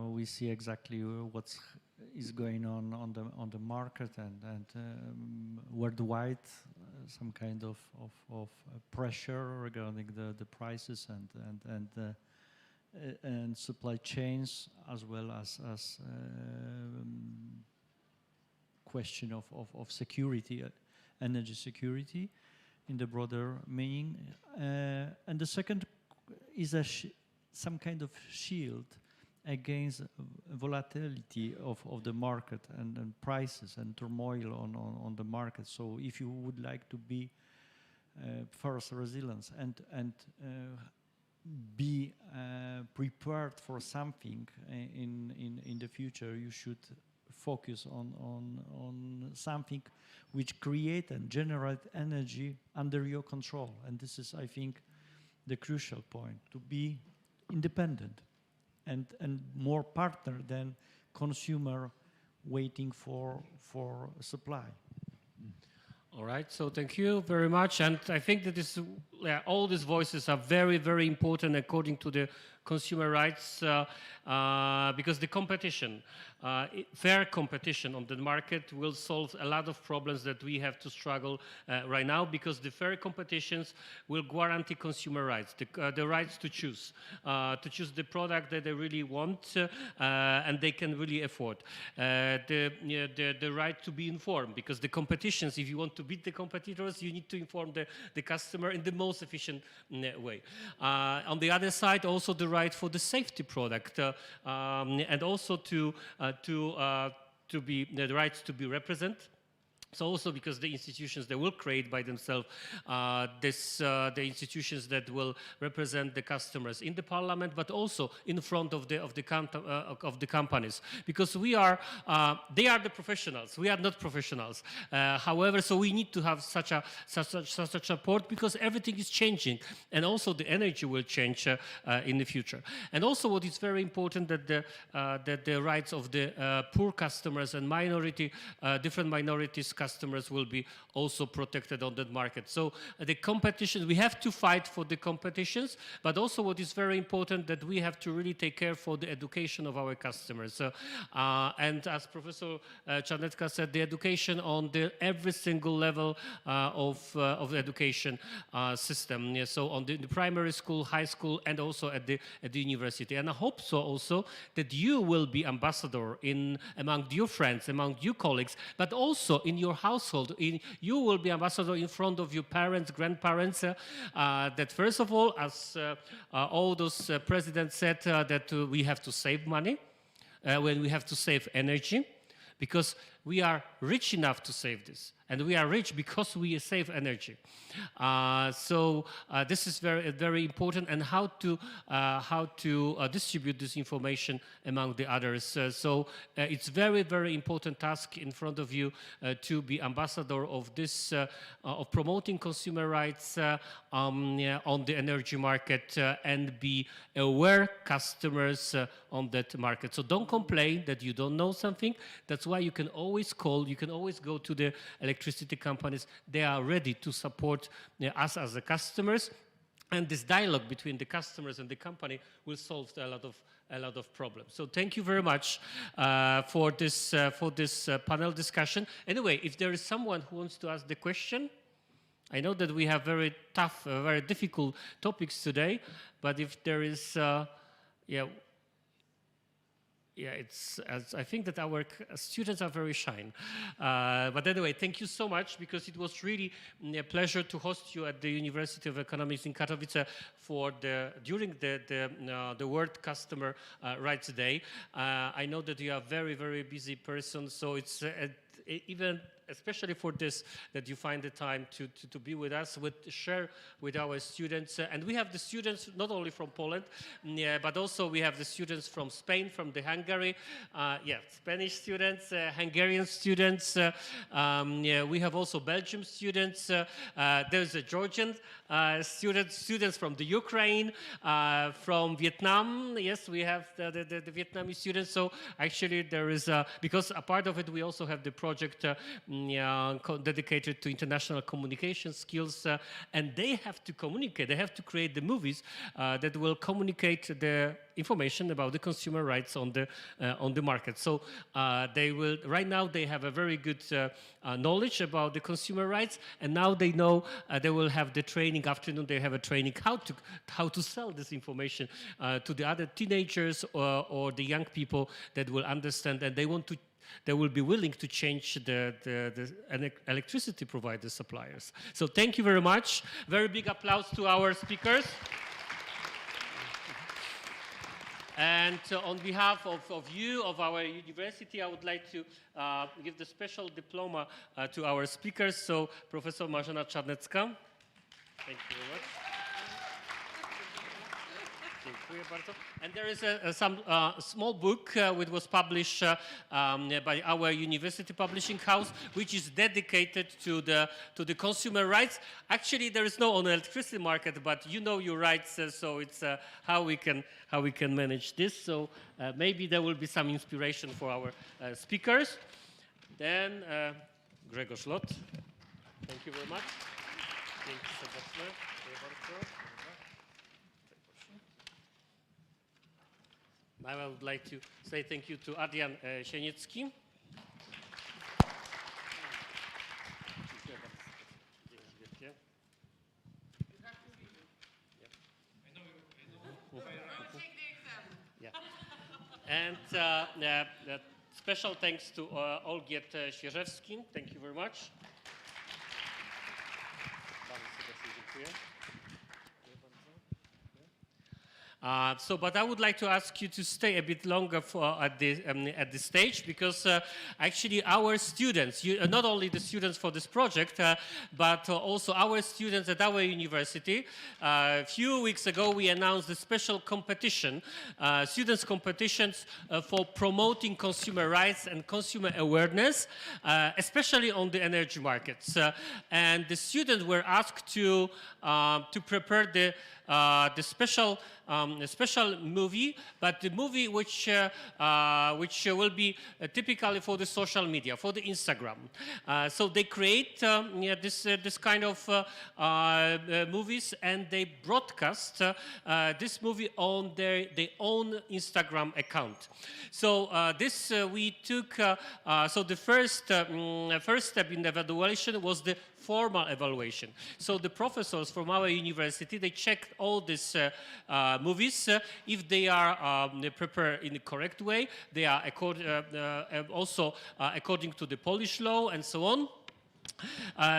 We see exactly what is going on the market and worldwide, some kind of pressure regarding the prices and supply chains, as well as question of security, energy security in the broader meaning. And the second is some kind of shield against volatility of the market and prices and turmoil on the market. So if you would like to be first resilient and be prepared for something in the future, you should focus on something which create and generate energy under your control. And this is, I think, the crucial point, to be independent and more partner than consumer waiting for supply. All right, so thank you very much. And I think that all these voices are very, very important according to the consumer rights because the competition, fair competition on the market will solve a lot of problems that we have to struggle right now, because the fair competitions will guarantee consumer rights, the rights to choose the product that they really want and they can really afford. The right to be informed, because the competitions, if you want to beat the competitors, you need to inform the customer in the most efficient way. On the other side, also the right for the safety product and also to be the rights to be represented. So also because the institutions that will create by themselves, the institutions that will represent the customers in the parliament, but also in front of the companies, because they are the professionals. We are not professionals. However, so we need to have such a support, because everything is changing, and also the energy will change in the future. And also, what is very important, that the rights of the poor customers and different minorities customers will be also protected on that market. So the competition, we have to fight for the competitions, but also what is very important, that we have to really take care for the education of our customers. And as Professor Czarnecka said, the education on every single level of the education system. Yeah, so on the primary school, high school, and also at the university. And I hope so also that you will be ambassador among your friends, among your colleagues, but also in your household. You will be ambassador in front of your parents, grandparents, that first of all, as all those presidents said, that we have to save money, when we have to save energy, because we are rich enough to save this. And we are rich because we save energy. So this is very, very important, and how to distribute this information among the others. So it's very, very important task in front of you to be ambassador of this, of promoting consumer rights on the energy market and be aware customers on that market. So don't complain that you don't know something. That's why you can always call, you can always go to the electricity companies. They are ready to support us as the customers, and this dialogue between the customers and the company will solve a lot of problems. So thank you very much for this panel discussion. Anyway, if there is someone who wants to ask the question, I know that we have very tough, very difficult topics today, but if there is, I think that our students are very shy. But anyway, thank you so much, because it was really a pleasure to host you at the University of Economics in Katowice during the World Customer Rights Day. I know that you are a very, very busy person, so it's even especially for this, that you find the time to be with us, share with our students. And we have the students not only from Poland, but also we have the students from Spain, from the Hungary, Spanish students, Hungarian students. We have also Belgium students. There's a Georgian students from the Ukraine, from Vietnam. Yes, we have the Vietnamese students. So actually there is, because a part of it, we also have the project dedicated to international communication skills, and they have to communicate, they have to create the movies that will communicate the information about the consumer rights on the market. So they will, right now they have a very good knowledge about the consumer rights, and now they know they will have the training, afternoon they have a training how to sell this information to the other teenagers or the young people that will understand, and they will be willing to change the electricity provider suppliers. So thank you very much. Very big applause to our speakers. And on behalf of you, of our university, I would like to give the special diploma to our speakers. So Professor Marzena Czarnecka. Thank you very much. And there is some small book which was published by our university publishing house, which is dedicated to the consumer rights. Actually, there is no on the electricity market, but you know your rights, so it's how we can manage this. So maybe there will be some inspiration for our speakers. Then Grzegorz Lot. Thank you very much. Dzięki serdeczne. Dziękuję bardzo. Now I would like to say thank you to Adrian Sieniecki. And special thanks to Olgierd Świerzewski. Thank you very much. Bardzo serdecznie dziękuję. But I would like to ask you to stay a bit longer at the stage, because actually our students, not only the students for this project, but also our students at our university. A few weeks ago, we announced a special competition, students' competitions for promoting consumer rights and consumer awareness, especially on the energy markets. And the students were asked to prepare the special movie, but the movie which will be typically for the social media, for the Instagram. So they create this kind of movies, and they broadcast this movie on their own Instagram account. So this we took. So the first step in the evaluation was the formal evaluation. So the professors from our university, they checked all these movies. If they are prepared in the correct way, they are also according to the Polish law and so on.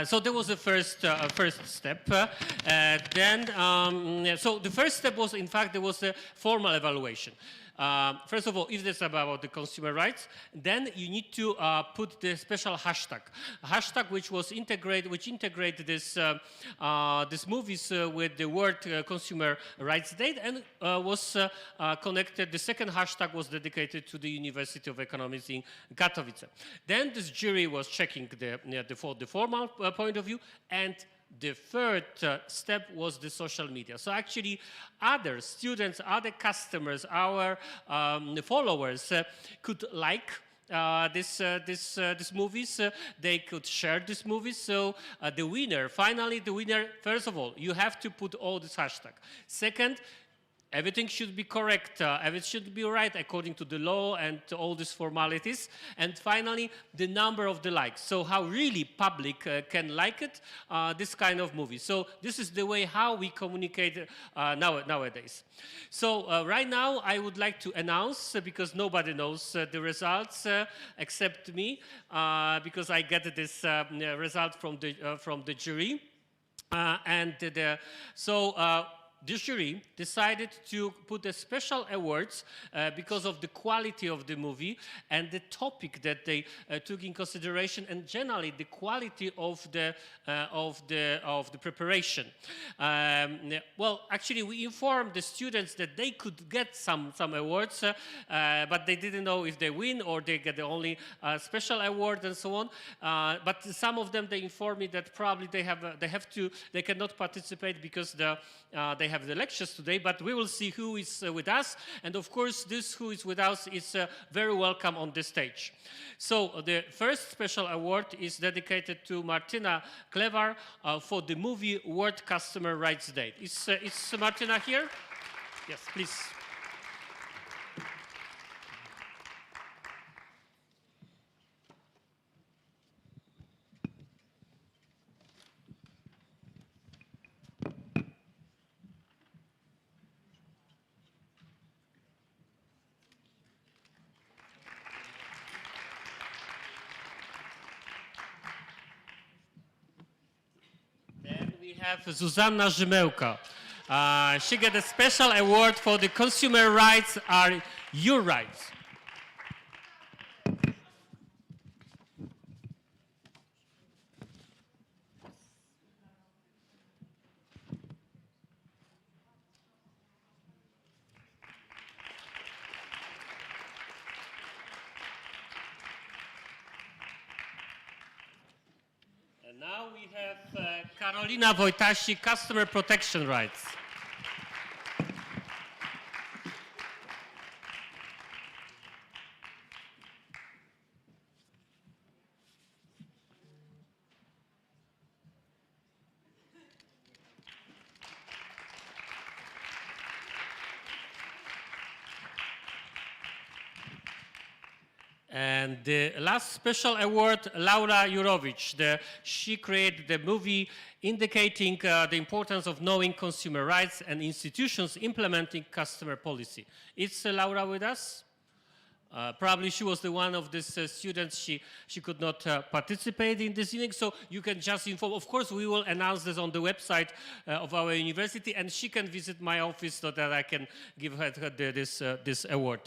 So that was the first step. So the first step was, in fact, there was a formal evaluation. First of all, if it's about the consumer rights, then you need to put the special hashtag. A hashtag which integrated these movies with the World Consumer Rights Day, and was connected. The second hashtag was dedicated to the University of Economics in Katowice. Then this jury was checking the formal point of view, and the third step was the social media. So actually, other students, other customers, our followers could like these movies. They could share these movies. So finally the winner, first of all, you have to put all this hashtag. Second, everything should be correct, everything should be right according to the law and to all these formalities. And finally, the number of the likes. So how really public can like it, this kind of movie. So this is the way how we communicate nowadays. So right now, I would like to announce, because nobody knows the results except me, because I get this result from the jury. The jury decided to put a special awards because of the quality of the movie and the topic that they took in consideration, and generally the quality of the preparation. Well, actually, we informed the students that they could get some awards, but they didn't know if they win or they get the only special award and so on. But some of them, they informed me that probably they cannot participate because they have the lectures today, but we will see who is with us. And of course, this who is with us is very welcome on the stage. So the first special award is dedicated to Martina Klevar for the movie World Customer Rights Day. Is Martina here? Yes, please. We have Zuzanna Rzymełka. She got a special award for the consumer rights are your rights. And now we have Karolina Wojtasi, Customer Protection Rights. And the last special award, Laura Jurowicz. She created the movie indicating the importance of knowing consumer rights and institutions implementing customer policy. Is Laura with us? Probably she was the one of these students. She could not participate in this evening, so you can just inform. Of course, we will announce this on the website of our university, and she can visit my office so that I can give her this award.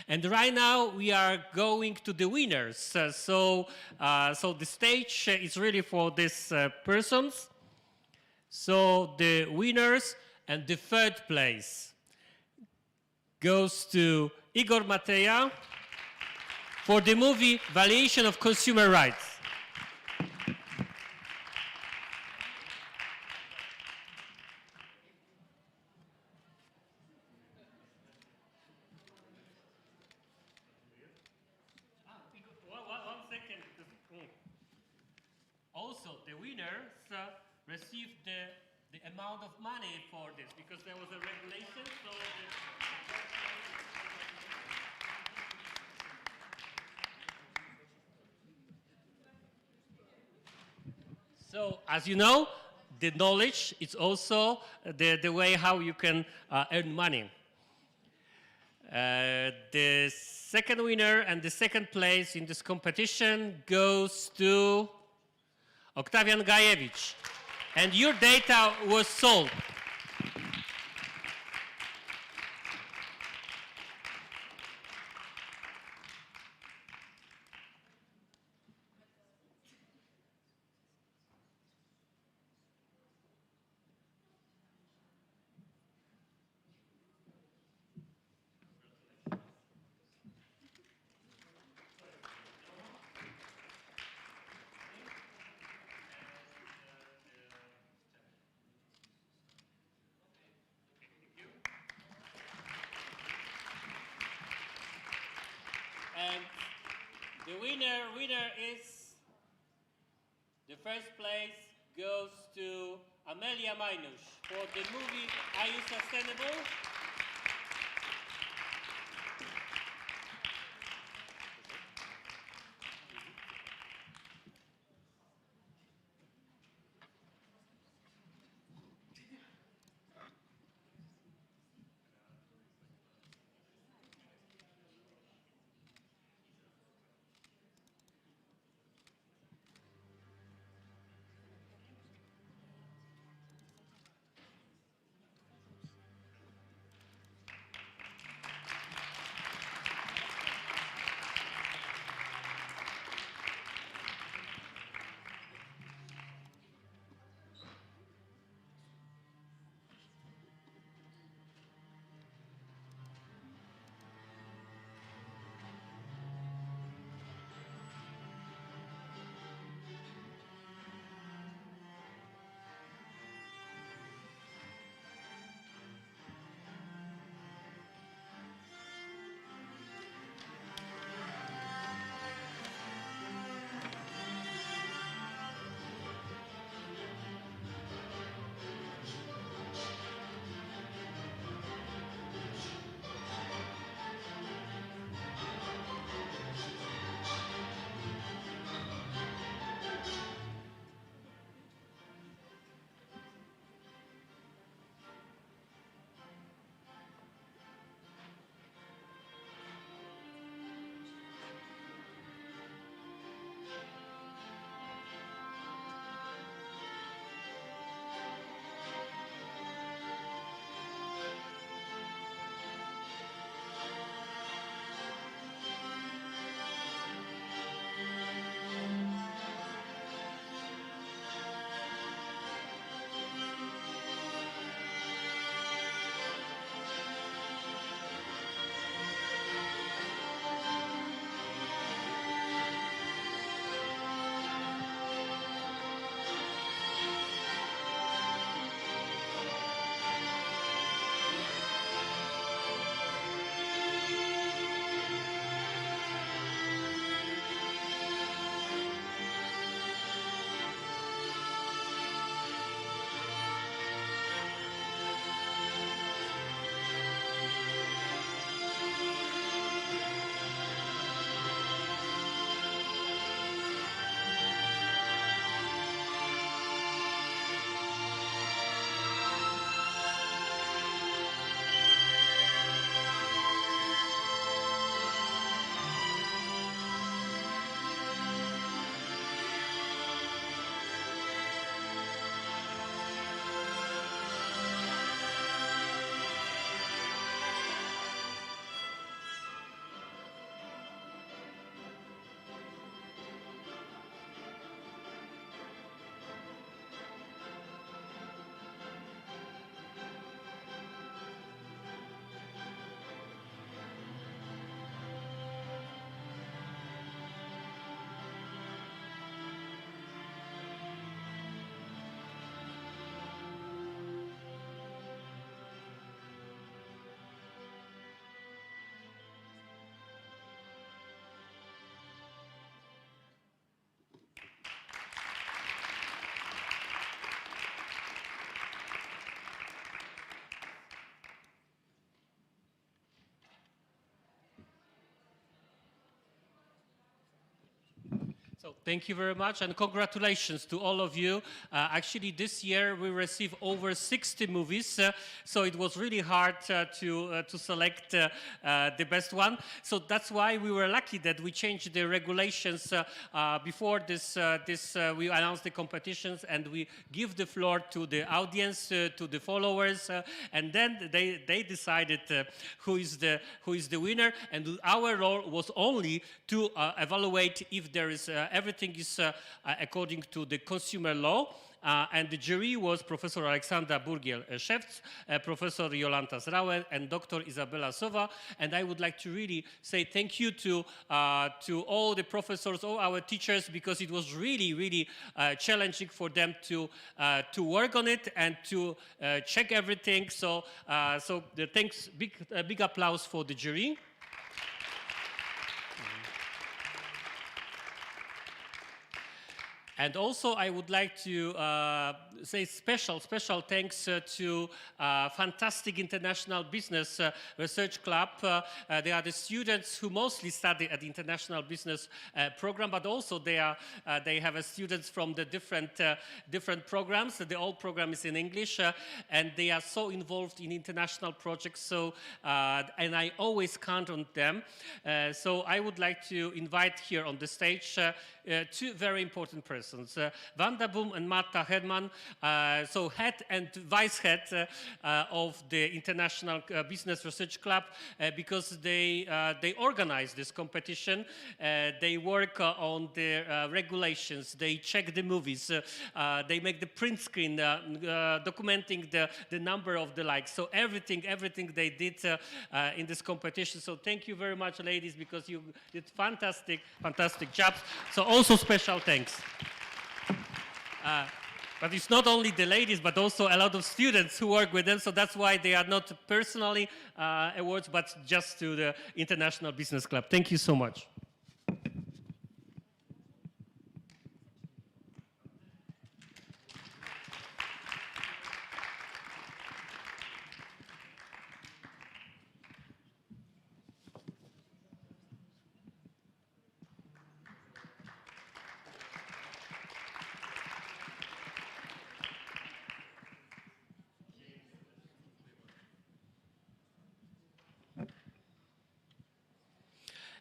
And right now we are going to the winners. So the stage is really for these persons. So the winners, and the third place goes to Igor Mateja for the movie Valuation of Consumer Rights. One second. Also, the winners received the amount of money for this, because there was a regulation. So, as you know, the knowledge is also the way how you can earn money. The second winner and the second place in this competition goes to Octavian Gajewicz. And your data was sold. The winner is, the first place goes to Amelia Majnusz for the movie Are You Sustainable? So thank you very much and congratulations to all of you. Actually, this year we received over 60 movies, so it was really hard to select the best one. So that's why we were lucky that we changed the regulations before this. We announced the competitions and we give the floor to the audience, to the followers, and then they decided who is the winner. And our role was only to evaluate if there is everything is according to the consumer law. And the jury was Professor Aleksandra Burgiel-Szewc, Professor Jolanta Zrauer, and Dr. Izabela Sowa. And I would like to really say thank you to all the professors, all our teachers, because it was really, really challenging for them to work on it and to check everything. So, thanks, big applause for the jury. And also, I would like to say special thanks to fantastic international business research club. They are the students who mostly study at the international business program, but also they have students from the different programs. The old program is in English, and they are so involved in international projects. So, and I always count on them. So I would like to invite here on the stage two very important persons, Wanda Boom and Marta Hedman, so head and vice head of the International Business Research Club, because they organize this competition. They work on the regulations, they check the movies, they make the print screen documenting the number of the likes. So everything they did in this competition. So thank you very much, ladies, because you did fantastic jobs. So also special thanks. But it's not only the ladies, but also a lot of students who work with them. So that's why they are not personally awards, but just to the International Business Club. Thank you so much.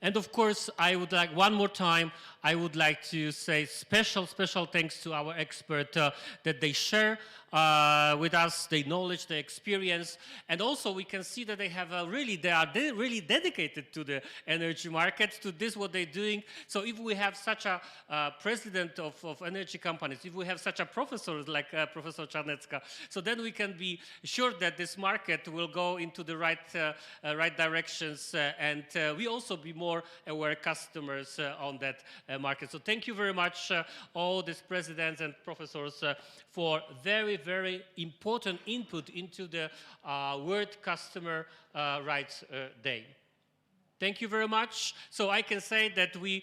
And of course, I would like, one more time, I would like to say special thanks to our expert that they share with us their knowledge, their experience, and also we can see that they have they are really dedicated to the energy market, to this what they're doing. So if we have such a president of energy companies, if we have such a professor like Professor Czarnecka, so then we can be sure that this market will go into the right directions, and we also be more aware customers on that market. So thank you very much, all these presidents and professors, for very important input into the World Customer Rights Day. Thank you very much. So I can say that we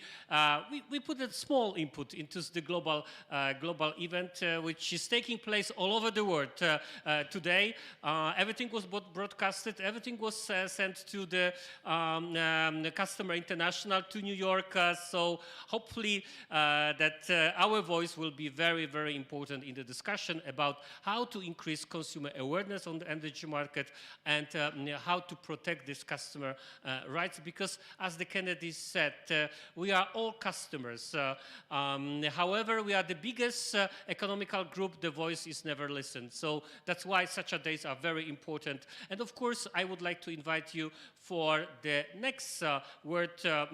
put a small input into the global event, which is taking place all over the world today. Everything was broadcasted. Everything was sent to the Customer International to New York. So hopefully that our voice will be very important in the discussion about how to increase consumer awareness on the energy market and how to protect this customer rights. Because, as the Kennedys said, we are all customers. However, we are the biggest economical group. The voice is never listened. So that's why such a days are very important. And of course, I would like to invite you for the next World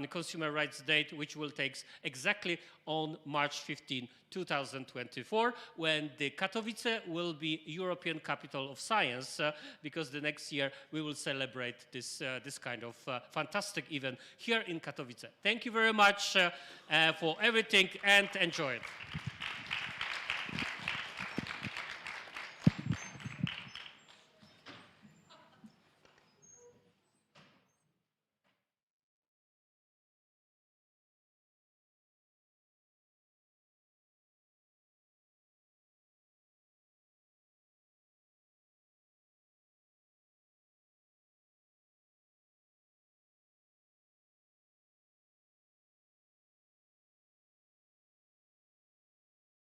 Consumer Rights Day, which will take exactly on March 15, 2024, when the Katowice will be European Capital of Science, because the next year we will celebrate this kind of fantastic event here in Katowice. Thank you very much for everything and enjoy it.